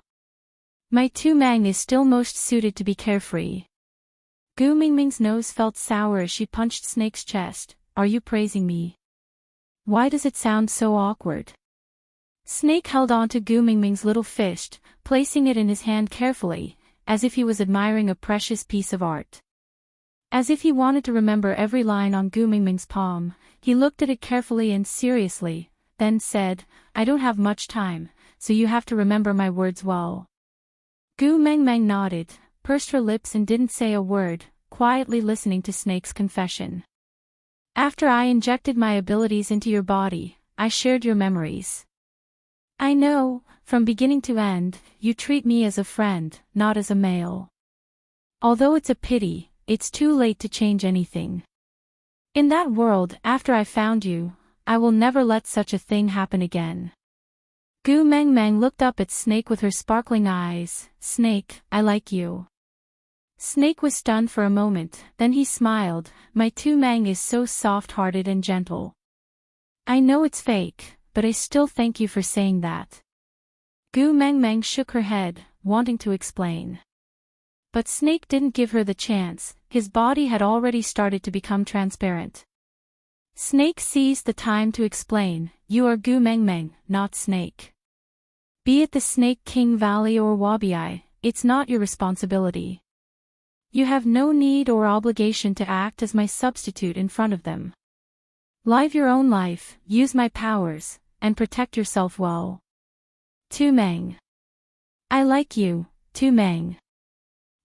Speaker 1: My Tu Meng is still most suited to be carefree." Gu Mingming's nose felt sour as she punched Snake's chest. "Are you praising me? Why does it sound so awkward?" Snake held on to Gu Mingming's little fist, placing it in his hand carefully, as if he was admiring a precious piece of art. As if he wanted to remember every line on Gu Mingming's palm, he looked at it carefully and seriously, then said, "I don't have much time, so you have to remember my words well." Gu Mengmeng nodded, pursed her lips and didn't say a word, quietly listening to Snake's confession. "After I injected my abilities into your body, I shared your memories. I know, from beginning to end, you treat me as a friend, not as a male. Although it's a pity, it's too late to change anything. In that world, after I found you, I will never let such a thing happen again. Gu Meng Meng looked up at Snake with her sparkling eyes. Snake, I like you. Snake was stunned for a moment, then he smiled. My Tu Meng is so soft-hearted and gentle. I know it's fake, but I still thank you for saying that. Gu Meng Meng shook her head, wanting to explain. But Snake didn't give her the chance, his body had already started to become transparent. Snake seized the time to explain, you are Gu Meng Meng, not Snake. Be it the Snake King Valley or Wabi, it's not your responsibility. You have no need or obligation to act as my substitute in front of them. Live your own life, use my powers, and protect yourself well. Tu Meng. I like you, Tu Meng.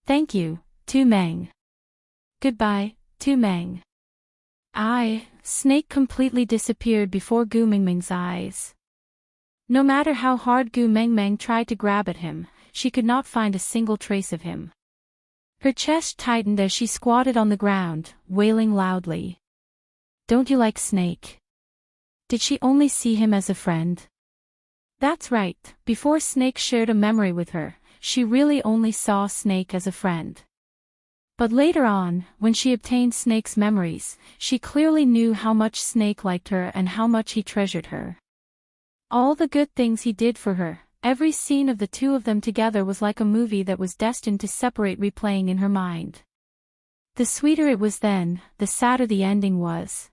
Speaker 1: Thank you, Tu Meng. Goodbye, Tu Meng. Snake completely disappeared before Gu Meng Meng's eyes. No matter how hard Gu Meng Meng tried to grab at him, she could not find a single trace of him. Her chest tightened as she squatted on the ground, wailing loudly. Don't you like Snake? Did she only see him as a friend? That's right, before Snake shared a memory with her, she really only saw Snake as a friend. But later on, when she obtained Snake's memories, she clearly knew how much Snake liked her and how much he treasured her. All the good things he did for her, every scene of the two of them together was like a movie that was destined to separate replaying in her mind. The sweeter it was then, the sadder the ending was.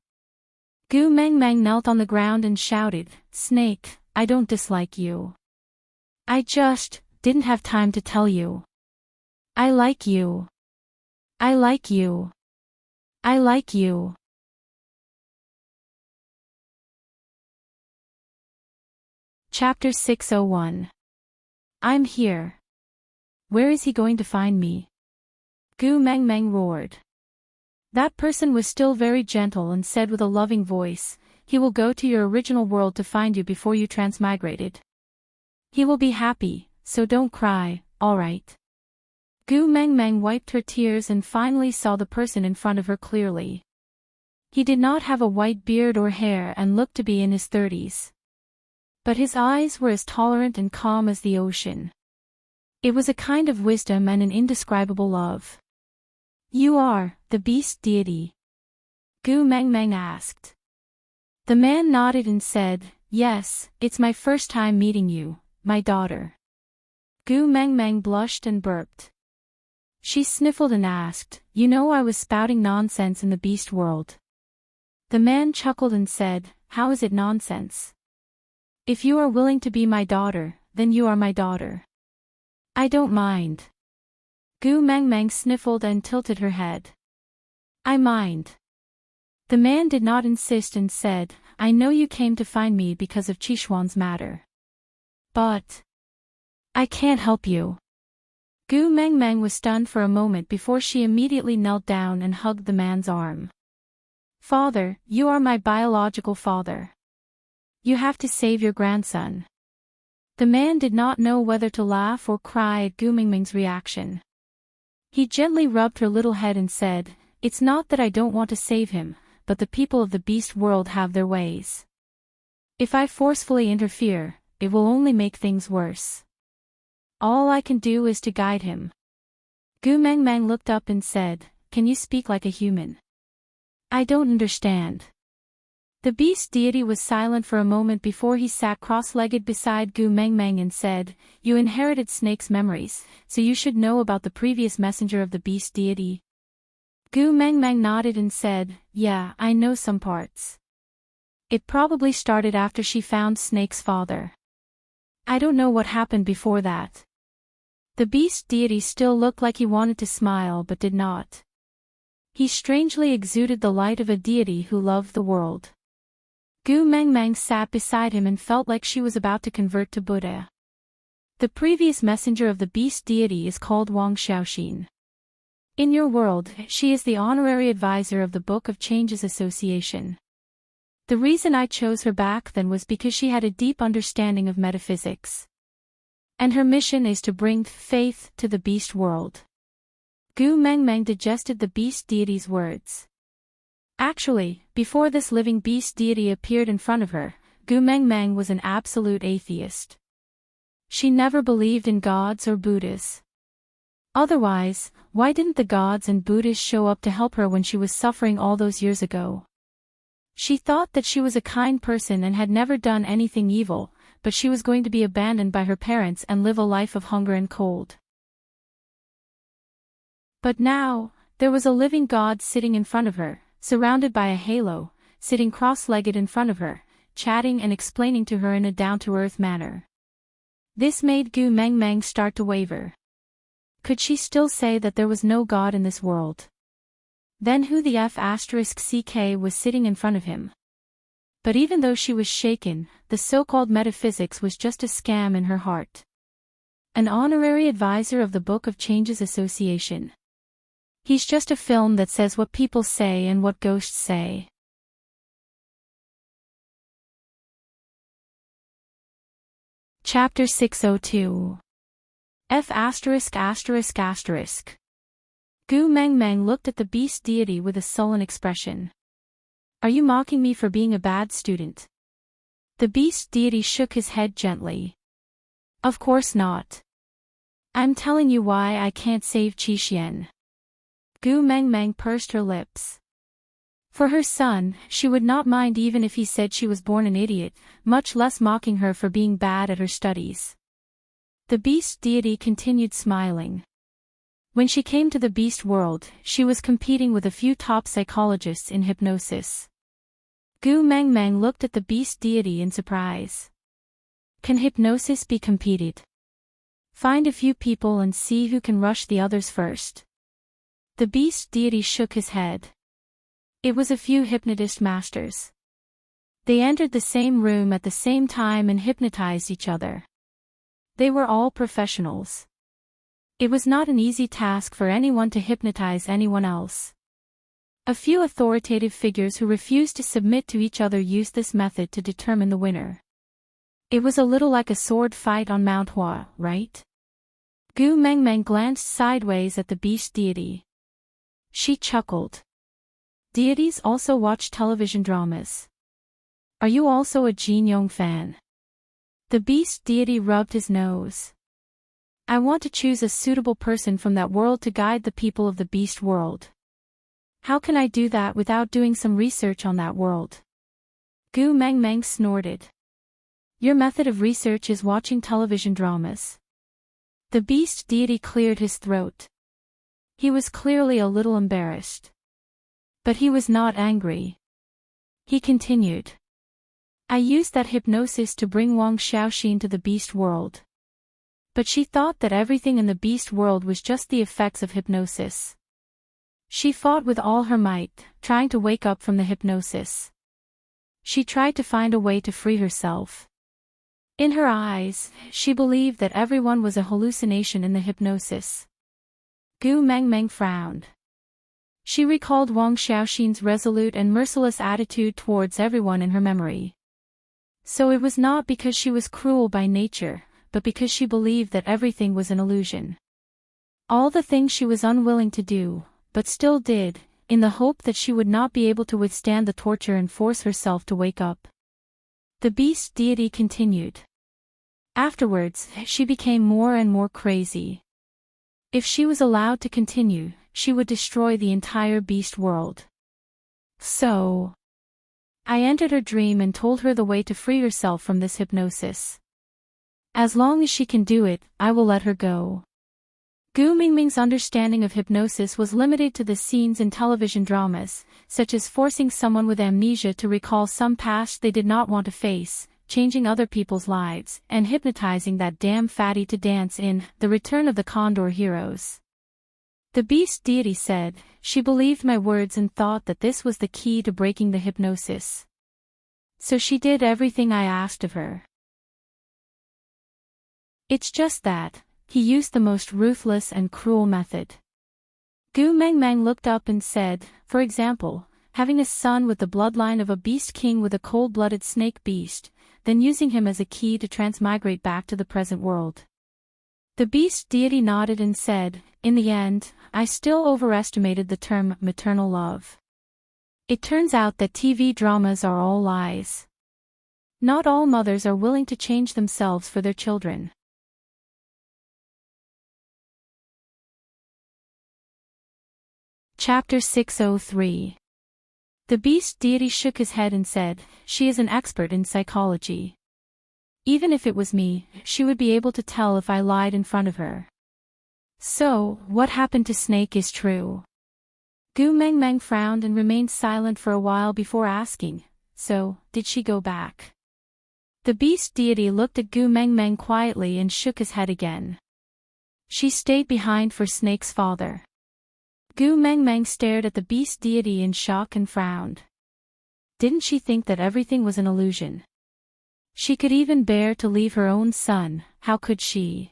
Speaker 1: Gu Meng Meng knelt on the ground and shouted, Snake, I don't dislike you. I just didn't have time to tell you. I like you. I like you. I like you. Chapter 601. I'm here. Where is he going to find me? Gu Meng Meng roared. That person was still very gentle and said with a loving voice, he will go to your original world to find you before you transmigrated. He will be happy, so don't cry, alright? Gu Meng Meng wiped her tears and finally saw the person in front of her clearly. He did not have a white beard or hair and looked to be in his 30s. But his eyes were as tolerant and calm as the ocean. It was a kind of wisdom and an indescribable love. You are the beast deity? Gu Meng Meng asked. The man nodded and said, yes, it's my first time meeting you, my daughter. Gu Meng Meng blushed and burped. She sniffled and asked, you know I was spouting nonsense in the beast world. The man chuckled and said, how is it nonsense? If you are willing to be my daughter, then you are my daughter. I don't mind. Gu Meng Meng sniffled and tilted her head. I mind. The man did not insist and said, I know you came to find me because of Qishuan's matter. But I can't help you. Gu Meng Meng was stunned for a moment before she immediately knelt down and hugged the man's arm. Father, you are my biological father. You have to save your grandson. The man did not know whether to laugh or cry at Gu Meng Meng's reaction. He gently rubbed her little head and said, it's not that I don't want to save him, but the people of the beast world have their ways. If I forcefully interfere, it will only make things worse. All I can do is to guide him. Gu Meng Meng looked up and said, can you speak like a human? I don't understand. The beast deity was silent for a moment before he sat cross-legged beside Gu Meng Meng and said, you inherited Snake's memories, so you should know about the previous messenger of the beast deity. Gu Meng Meng nodded and said, yeah, I know some parts. It probably started after she found Snake's father. I don't know what happened before that. The beast deity still looked like he wanted to smile but did not. He strangely exuded the light of a deity who loved the world. Gu Meng Meng sat beside him and felt like she was about to convert to Buddha. The previous messenger of the beast deity is called Wang Xiaoxin. In your world, she is the honorary advisor of the Book of Changes Association. The reason I chose her back then was because she had a deep understanding of metaphysics. And her mission is to bring faith to the beast world. Gu Mengmeng digested the beast deity's words. Actually, before this living beast deity appeared in front of her, Gu Mengmeng was an absolute atheist. She never believed in gods or Buddhas. Otherwise, why didn't the gods and Buddhas show up to help her when she was suffering all those years ago? She thought that she was a kind person and had never done anything evil, but she was going to be abandoned by her parents and live a life of hunger and cold. But now, there was a living god sitting in front of her, surrounded by a halo, sitting cross-legged in front of her, chatting and explaining to her in a down-to-earth manner. This made Gu Mengmeng start to waver. Could she still say that there was no god in this world? Then who the F***ck was sitting in front of him? But even though she was shaken, the so-called metaphysics was just a scam in her heart. An honorary advisor of the Book of Changes Association. He's just a film that says what people say and what ghosts say. Chapter 602. Gu Mengmeng looked at the beast deity with a sullen expression. Are you mocking me for being a bad student? The beast deity shook his head gently. Of course not. I'm telling you why I can't save Qixuan. Gu Mengmeng pursed her lips. For her son, she would not mind even if he said she was born an idiot, much less mocking her for being bad at her studies. The beast deity continued smiling. When she came to the beast world, she was competing with a few top psychologists in hypnosis. Gu Mengmeng looked at the beast deity in surprise. Can hypnosis be competed? Find a few people and see who can rush the others first. The beast deity shook his head. It was a few hypnotist masters. They entered the same room at the same time and hypnotized each other. They were all professionals. It was not an easy task for anyone to hypnotize anyone else. A few authoritative figures who refused to submit to each other used this method to determine the winner. It was a little like a sword fight on Mount Hua, right? Gu Mengmeng glanced sideways at the beast deity. She chuckled. Deities also watch television dramas. Are you also a Jin Yong fan? The beast deity rubbed his nose. I want to choose a suitable person from that world to guide the people of the beast world. How can I do that without doing some research on that world? Gu Mengmeng snorted. Your method of research is watching television dramas. The beast deity cleared his throat. He was clearly a little embarrassed. But he was not angry. He continued. I used that hypnosis to bring Wang Xiaoxin to the beast world. But she thought that everything in the beast world was just the effects of hypnosis. She fought with all her might, trying to wake up from the hypnosis. She tried to find a way to free herself. In her eyes, she believed that everyone was a hallucination in the hypnosis. Gu Mengmeng frowned. She recalled Wang Xiaoxin's resolute and merciless attitude towards everyone in her memory. So it was not because she was cruel by nature, but because she believed that everything was an illusion. All the things she was unwilling to do, but still did, in the hope that she would not be able to withstand the torture and force herself to wake up. The beast deity continued. Afterwards, she became more and more crazy. If she was allowed to continue, she would destroy the entire beast world. So, I entered her dream and told her the way to free herself from this hypnosis. As long as she can do it, I will let her go. Gu Mengmeng's understanding of hypnosis was limited to the scenes in television dramas, such as forcing someone with amnesia to recall some past they did not want to face, changing other people's lives, and hypnotizing that damn fatty to dance in The Return of the Condor Heroes. The beast deity said, she believed my words and thought that this was the key to breaking the hypnosis. So she did everything I asked of her. It's just that, he used the most ruthless and cruel method. Gu Mengmeng looked up and said, for example, having a son with the bloodline of a beast king with a cold-blooded snake beast, then using him as a key to transmigrate back to the present world. The beast deity nodded and said, "In the end, I still overestimated the term maternal love. It turns out that TV dramas are all lies. Not all mothers are willing to change themselves for their children." Chapter 603. The beast deity shook his head and said, "She is an expert in psychology. Even if it was me, she would be able to tell if I lied in front of her." "So, what happened to Snake is true." Gu Mengmeng frowned and remained silent for a while before asking, "So, did she go back?" The beast deity looked at Gu Mengmeng quietly and shook his head again. "She stayed behind for Snake's father." Gu Mengmeng stared at the beast deity in shock and frowned. Didn't she think that everything was an illusion? She could even bear to leave her own son, how could she?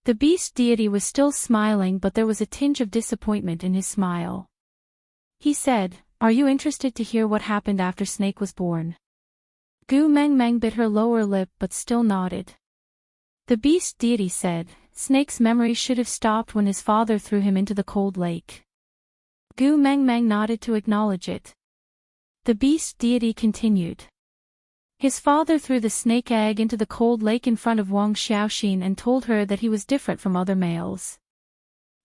Speaker 1: The beast deity was still smiling, but there was a tinge of disappointment in his smile. He said, "Are you interested to hear what happened after Snake was born?" Gu Mengmeng bit her lower lip but still nodded. The beast deity said, "Snake's memory should have stopped when his father threw him into the cold lake." Gu Mengmeng nodded to acknowledge it. The beast deity continued. His father threw the snake egg into the cold lake in front of Wang Xiaoxin and told her that he was different from other males.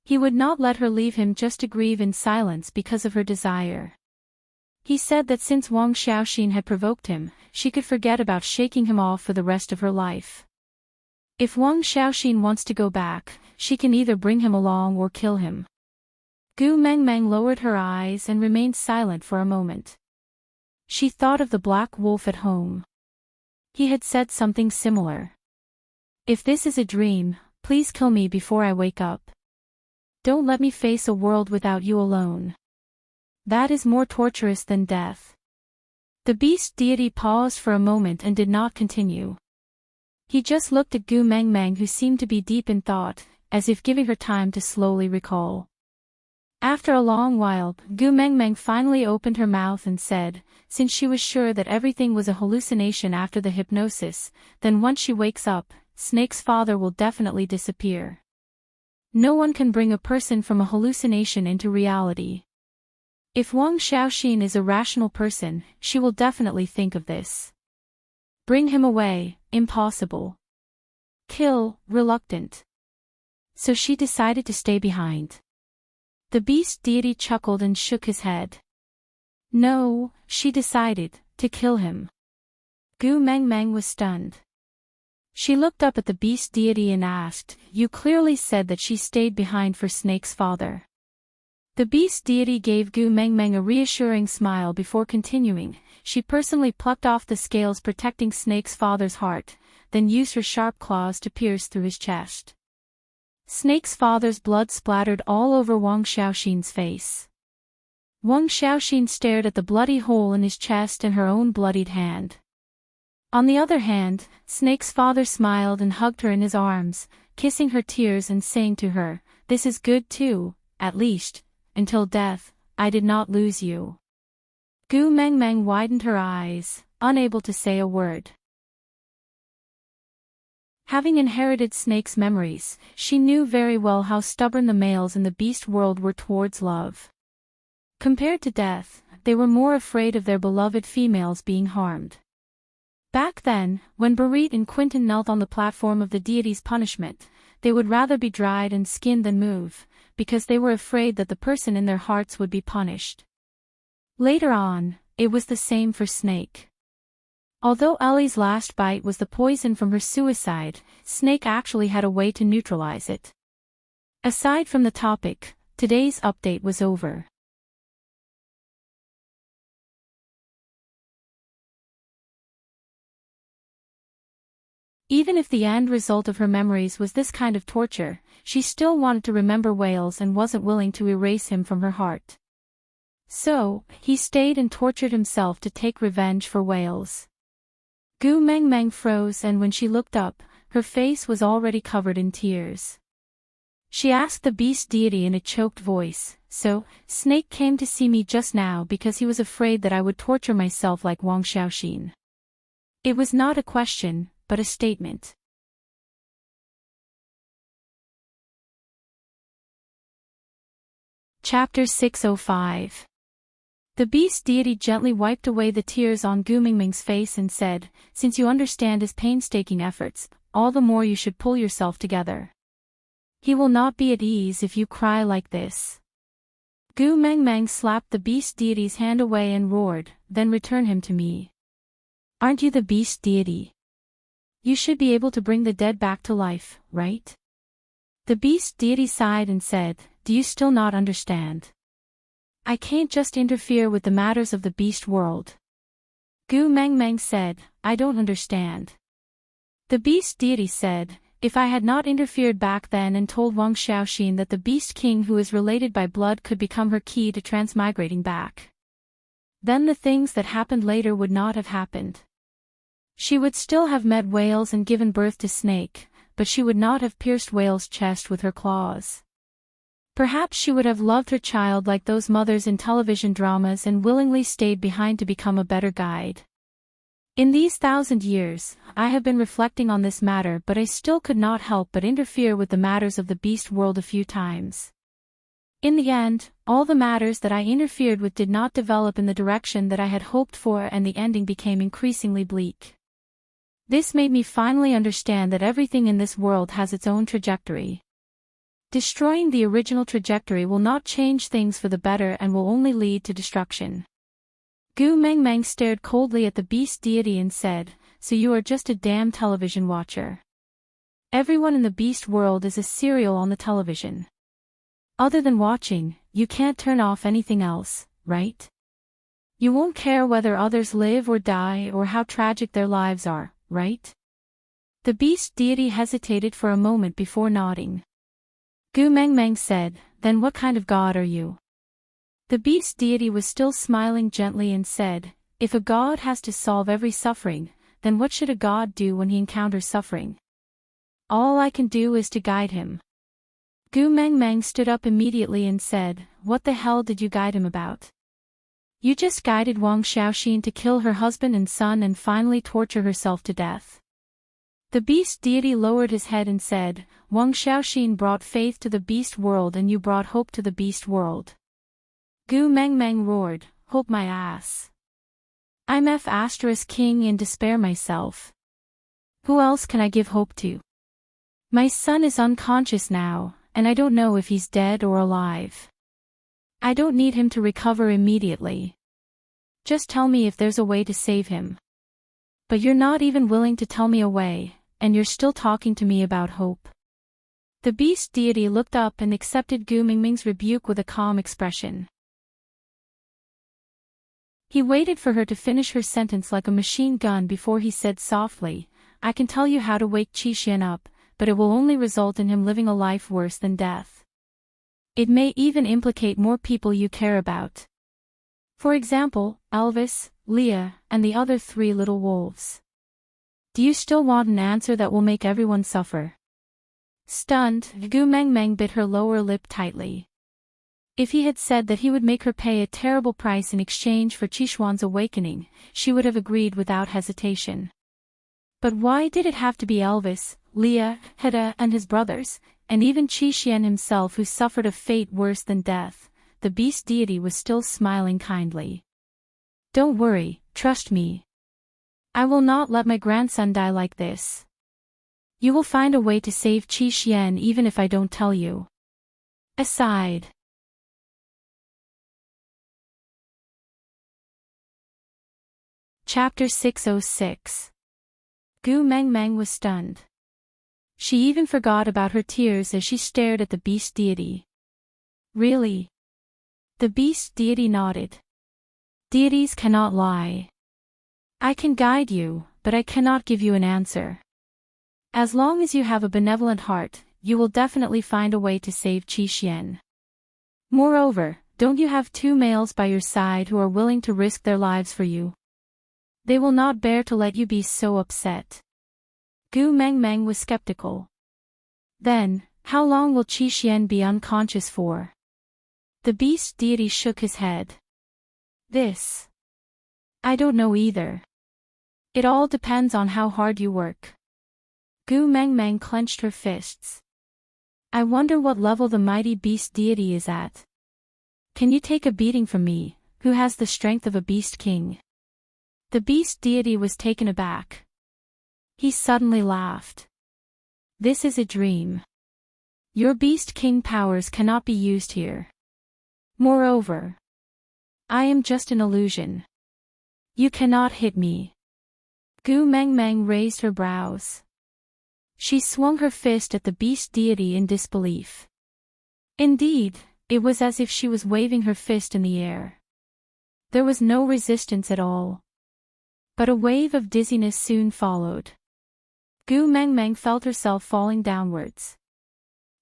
Speaker 1: He would not let her leave him just to grieve in silence because of her desire. He said that since Wang Xiaoxin had provoked him, she could forget about shaking him off for the rest of her life. If Wang Xiaoxin wants to go back, she can either bring him along or kill him. Gu Mengmeng lowered her eyes and remained silent for a moment. She thought of the black wolf at home. He had said something similar. "If this is a dream, please kill me before I wake up. Don't let me face a world without you alone. That is more torturous than death." The beast deity paused for a moment and did not continue. He just looked at Gu Mengmeng, who seemed to be deep in thought, as if giving her time to slowly recall. After a long while, Gu Mengmeng finally opened her mouth and said, since she was sure that everything was a hallucination after the hypnosis, then once she wakes up, Snake's father will definitely disappear. No one can bring a person from a hallucination into reality. If Wang Xiaoxin is a rational person, she will definitely think of this. Bring him away, impossible. Kill, reluctant. So she decided to stay behind. The beast deity chuckled and shook his head. No, she decided to kill him. Gu Mengmeng was stunned. She looked up at the beast deity and asked, "You clearly said that she stayed behind for Snake's father." The beast deity gave Gu Mengmeng a reassuring smile before continuing. She personally plucked off the scales protecting Snake's father's heart, then used her sharp claws to pierce through his chest. Snake's father's blood splattered all over Wang Xiaoxin's face. Wang Xiaoxin stared at the bloody hole in his chest and her own bloodied hand. On the other hand, Snake's father smiled and hugged her in his arms, kissing her tears and saying to her, "This is good too, at least, until death, I did not lose you." Gu Mengmeng widened her eyes, unable to say a word. Having inherited Snake's memories, she knew very well how stubborn the males in the beast world were towards love. Compared to death, they were more afraid of their beloved females being harmed. Back then, when Barit and Quinton knelt on the platform of the deity's punishment, they would rather be dried and skinned than move, because they were afraid that the person in their hearts would be punished. Later on, it was the same for Snake. Although Ellie's last bite was the poison from her suicide, Snake actually had a way to neutralize it. Aside from the topic, today's update was over. Even if the end result of her memories was this kind of torture, she still wanted to remember Wales and wasn't willing to erase him from her heart. So, he stayed and tortured himself to take revenge for Wales. Gu Mengmeng froze, and when she looked up, her face was already covered in tears. She asked the beast deity in a choked voice, "So, Snake came to see me just now because he was afraid that I would torture myself like Wang Xiaoxin?" It was not a question, but a statement. Chapter 605. The beast deity gently wiped away the tears on Gu Mingming's face and said, "Since you understand his painstaking efforts, all the more you should pull yourself together. He will not be at ease if you cry like this." Gu Mengmeng slapped the beast deity's hand away and roared, "Then return him to me. Aren't you the beast deity? You should be able to bring the dead back to life, right?" The beast deity sighed and said, "Do you still not understand? I can't just interfere with the matters of the beast world." Gu Mengmeng said, "I don't understand." The beast deity said, "If I had not interfered back then and told Wang Xiaoxin that the beast king who is related by blood could become her key to transmigrating back, then the things that happened later would not have happened. She would still have met whales and given birth to snake, but she would not have pierced whale's chest with her claws. Perhaps she would have loved her child like those mothers in television dramas and willingly stayed behind to become a better guide. In these 1,000 years, I have been reflecting on this matter, but I still could not help but interfere with the matters of the beast world a few times. In the end, all the matters that I interfered with did not develop in the direction that I had hoped for, and the ending became increasingly bleak. This made me finally understand that everything in this world has its own trajectory. Destroying the original trajectory will not change things for the better and will only lead to destruction." Gu Mengmeng stared coldly at the beast deity and said, "So you are just a damn television watcher. Everyone in the beast world is a serial on the television. Other than watching, you can't turn off anything else, right? You won't care whether others live or die or how tragic their lives are, right?" The beast deity hesitated for a moment before nodding. Gu Mengmeng said, "Then what kind of god are you?" The beast deity was still smiling gently and said, "If a god has to solve every suffering, then what should a god do when he encounters suffering? All I can do is to guide him." Gu Mengmeng stood up immediately and said, "What the hell did you guide him about? You just guided Wang Xiaoxin to kill her husband and son and finally torture herself to death." The beast deity lowered his head and said, "Wang Xiaoxin brought faith to the beast world and you brought hope to the beast world." Gu Mengmeng roared, "Hope my ass. I'm F** king in despair myself. Who else can I give hope to? My son is unconscious now, and I don't know if he's dead or alive. I don't need him to recover immediately. Just tell me if there's a way to save him. But you're not even willing to tell me a way, and you're still talking to me about hope." The beast deity looked up and accepted Gu Mingming's rebuke with a calm expression. He waited for her to finish her sentence like a machine gun before he said softly, "I can tell you how to wake Qi Xian up, but it will only result in him living a life worse than death. It may even implicate more people you care about. For example, Elvis, Leah, and the other 3 little wolves. Do you still want an answer that will make everyone suffer?" Stunned, Gu Mengmeng bit her lower lip tightly. If he had said that he would make her pay a terrible price in exchange for Qishuan's awakening, she would have agreed without hesitation. But why did it have to be Elvis, Leah, Hedda, and his brothers, and even Qi Xian himself who suffered a fate worse than death? The beast deity was still smiling kindly. "Don't worry, trust me. I will not let my grandson die like this. You will find a way to save Qi Xian even if I don't tell you." Aside. Chapter 606. Gu Mengmeng was stunned. She even forgot about her tears as she stared at the beast deity. "Really?" The beast deity nodded. "Deities cannot lie. I can guide you, but I cannot give you an answer. As long as you have a benevolent heart, you will definitely find a way to save Qi Xian. Moreover, don't you have 2 males by your side who are willing to risk their lives for you? They will not bear to let you be so upset." Gu Mengmeng was skeptical. "Then, how long will Qi Xian be unconscious for?" The beast deity shook his head. I don't know either. It all depends on how hard you work." Gu Mengmeng clenched her fists. "I wonder what level the mighty beast deity is at. Can you take a beating from me, who has the strength of a beast king? The beast deity was taken aback. He suddenly laughed. This is a dream. Your beast king powers cannot be used here. Moreover, I am just an illusion. You cannot hit me. Gu Mengmeng raised her brows. She swung her fist at the beast deity in disbelief. Indeed, it was as if she was waving her fist in the air. There was no resistance at all. But a wave of dizziness soon followed. Gu Mengmeng felt herself falling downwards.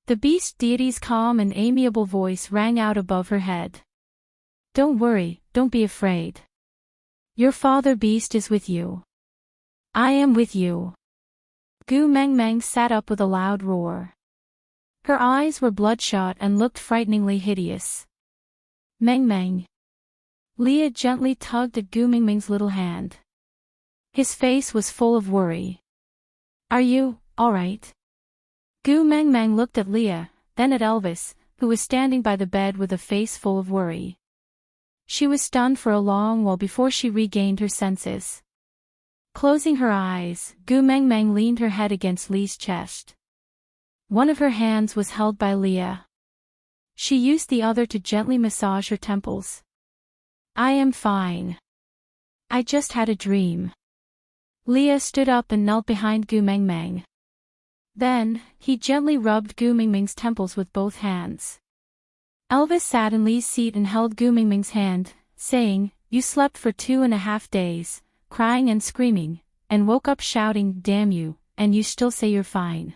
Speaker 1: The beast deity's calm and amiable voice rang out above her head. Don't worry, don't be afraid. Your father beast is with you. I am with you. Gu Mengmeng sat up with a loud roar. Her eyes were bloodshot and looked frighteningly hideous. Mengmeng. Leah gently tugged at Gu Mengmeng's little hand. His face was full of worry. Are you, all right? Gu Mengmeng looked at Leah, then at Elvis, who was standing by the bed with a face full of worry. She was stunned for a long while before she regained her senses. Closing her eyes, Gu Mengmeng leaned her head against Lee's chest. One of her hands was held by Leah. She used the other to gently massage her temples. I am fine. I just had a dream. Leah stood up and knelt behind Gu Mengmeng. Then, he gently rubbed Gu Mengmeng's temples with both hands. Elvis sat in Lee's seat and held Gu Mengmeng's hand, saying, You slept for 2.5 days, crying and screaming, and woke up shouting, Damn you, and you still say you're fine.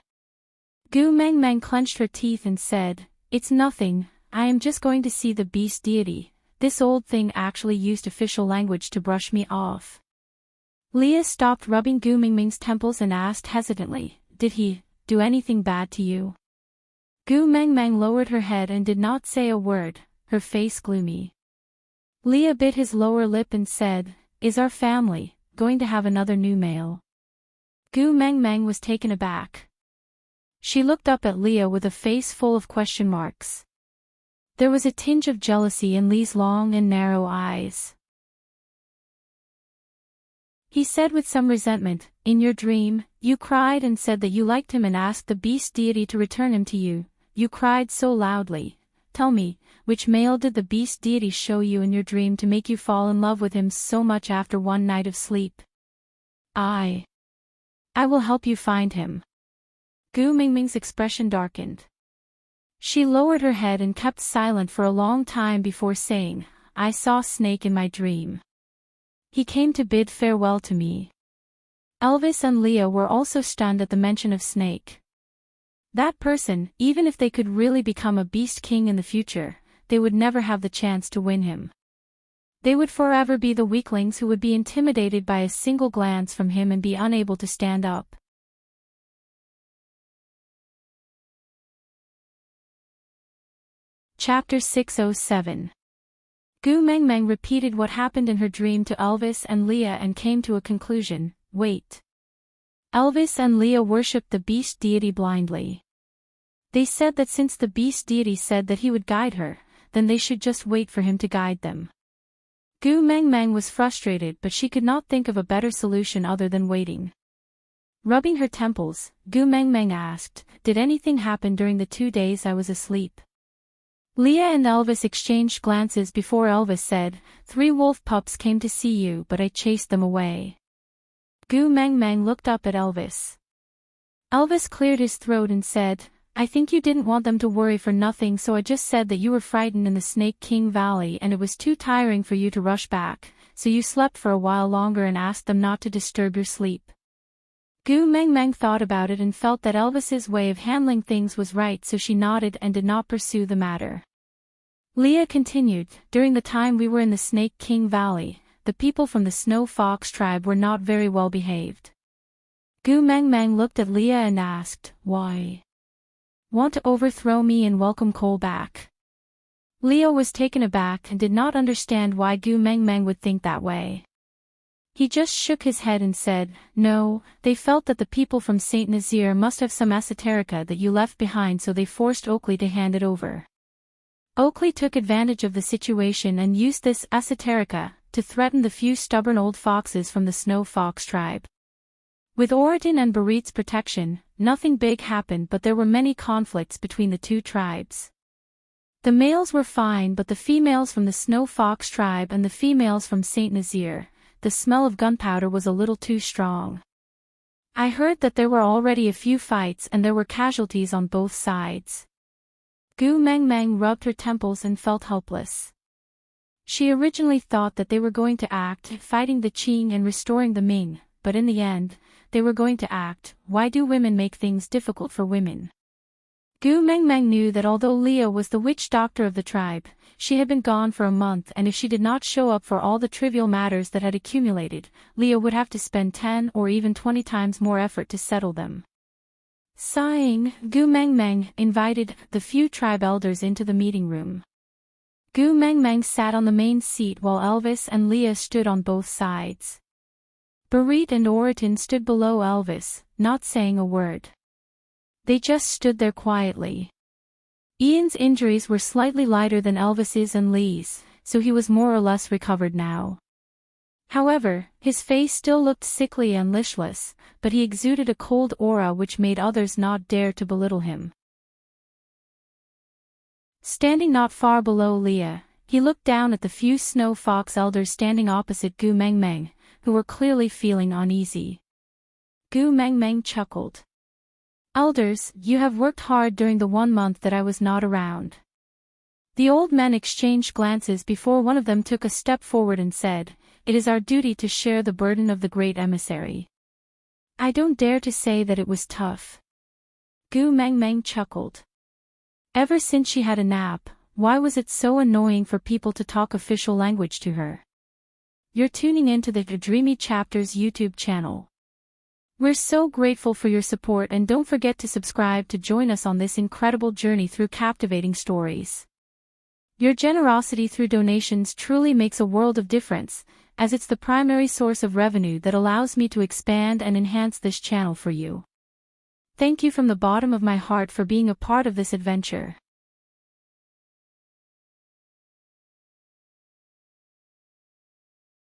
Speaker 1: Gu Mengmeng clenched her teeth and said, It's nothing, I am just going to see the beast deity. This old thing actually used official language to brush me off. Leah stopped rubbing Gu Mengmeng's temples and asked hesitantly, Did he do anything bad to you? Gu Mengmeng lowered her head and did not say a word, her face gloomy. Leah bit his lower lip and said, Is our family going to have another new male? Gu Mengmeng was taken aback. She looked up at Leah with a face full of question marks. There was a tinge of jealousy in Lee's long and narrow eyes. He said with some resentment, In your dream, you cried and said that you liked him and asked the beast deity to return him to you. You cried so loudly. Tell me, which male did the beast deity show you in your dream to make you fall in love with him so much after one night of sleep? I will help you find him. Gu Mengmeng's expression darkened. She lowered her head and kept silent for a long time before saying, I saw Snake in my dream. He came to bid farewell to me. Elvis and Leah were also stunned at the mention of Snake. That person, even if they could really become a beast king in the future, they would never have the chance to win him. They would forever be the weaklings who would be intimidated by a single glance from him and be unable to stand up. Chapter 607. Gu Mengmeng repeated what happened in her dream to Elvis and Leah and came to a conclusion, Wait. Elvis and Leah worshipped the beast deity blindly. They said that since the beast deity said that he would guide her, then they should just wait for him to guide them. Gu Mengmeng was frustrated but she could not think of a better solution other than waiting. Rubbing her temples, Gu Mengmeng asked, Did anything happen during the 2 days I was asleep? Leah and Elvis exchanged glances before Elvis said, 3 wolf pups came to see you but I chased them away. Gu Mengmeng looked up at Elvis. Elvis cleared his throat and said, I think you didn't want them to worry for nothing, so I just said that you were frightened in the Snake King Valley and it was too tiring for you to rush back, so you slept for a while longer and asked them not to disturb your sleep. Gu Mengmeng thought about it and felt that Elvis's way of handling things was right, so she nodded and did not pursue the matter. Leah continued, During the time we were in the Snake King Valley, the people from the Snow Fox tribe were not very well behaved. Gu Mengmeng looked at Leah and asked, Why? Want to overthrow me and welcome Cole back? Leah was taken aback and did not understand why Gu Mengmeng would think that way. He just shook his head and said, No, they felt that the people from St. Nazaire must have some esoterica that you left behind, so they forced Oakley to hand it over. Oakley took advantage of the situation and used this esoterica to threaten the few stubborn old foxes from the Snow Fox tribe. With Oriton and Barit's protection, nothing big happened, but there were many conflicts between the two tribes. The males were fine, but the females from the Snow Fox tribe and the females from St. Nazaire, the smell of gunpowder was a little too strong. I heard that there were already a few fights and there were casualties on both sides. Gu Meng Meng rubbed her temples and felt helpless. She originally thought that they were going to act fighting the Qing and restoring the Ming, but in the end, they were going to act, why do women make things difficult for women? Gu Meng Meng knew that although Leah was the witch doctor of the tribe, she had been gone for a month, and if she did not show up for all the trivial matters that had accumulated, Leah would have to spend 10 or even 20 times more effort to settle them. Sighing, Gu Meng Meng invited the few tribe elders into the meeting room. Gu Meng Meng sat on the main seat while Elvis and Leah stood on both sides. Barit and Oriton stood below Elvis, not saying a word. They just stood there quietly. Ian's injuries were slightly lighter than Elvis's and Lee's, so he was more or less recovered now. However, his face still looked sickly and listless, but he exuded a cold aura which made others not dare to belittle him. Standing not far below Leah, he looked down at the few Snow Fox elders standing opposite Gu Meng Meng, who were clearly feeling uneasy. Gu Meng Meng chuckled. "Elders, you have worked hard during the 1 month that I was not around." The old men exchanged glances before one of them took a step forward and said, "It is our duty to share the burden of the great emissary." "I don't dare to say that it was tough." Gu Meng Meng chuckled. Ever since she had a nap, why was it so annoying for people to talk official language to her? You're tuning into the Dreamy Chapters YouTube channel. We're so grateful for your support, and don't forget to subscribe to join us on this incredible journey through captivating stories. Your generosity through donations truly makes a world of difference, as it's the primary source of revenue that allows me to expand and enhance this channel for you. Thank you from the bottom of my heart for being a part of this adventure.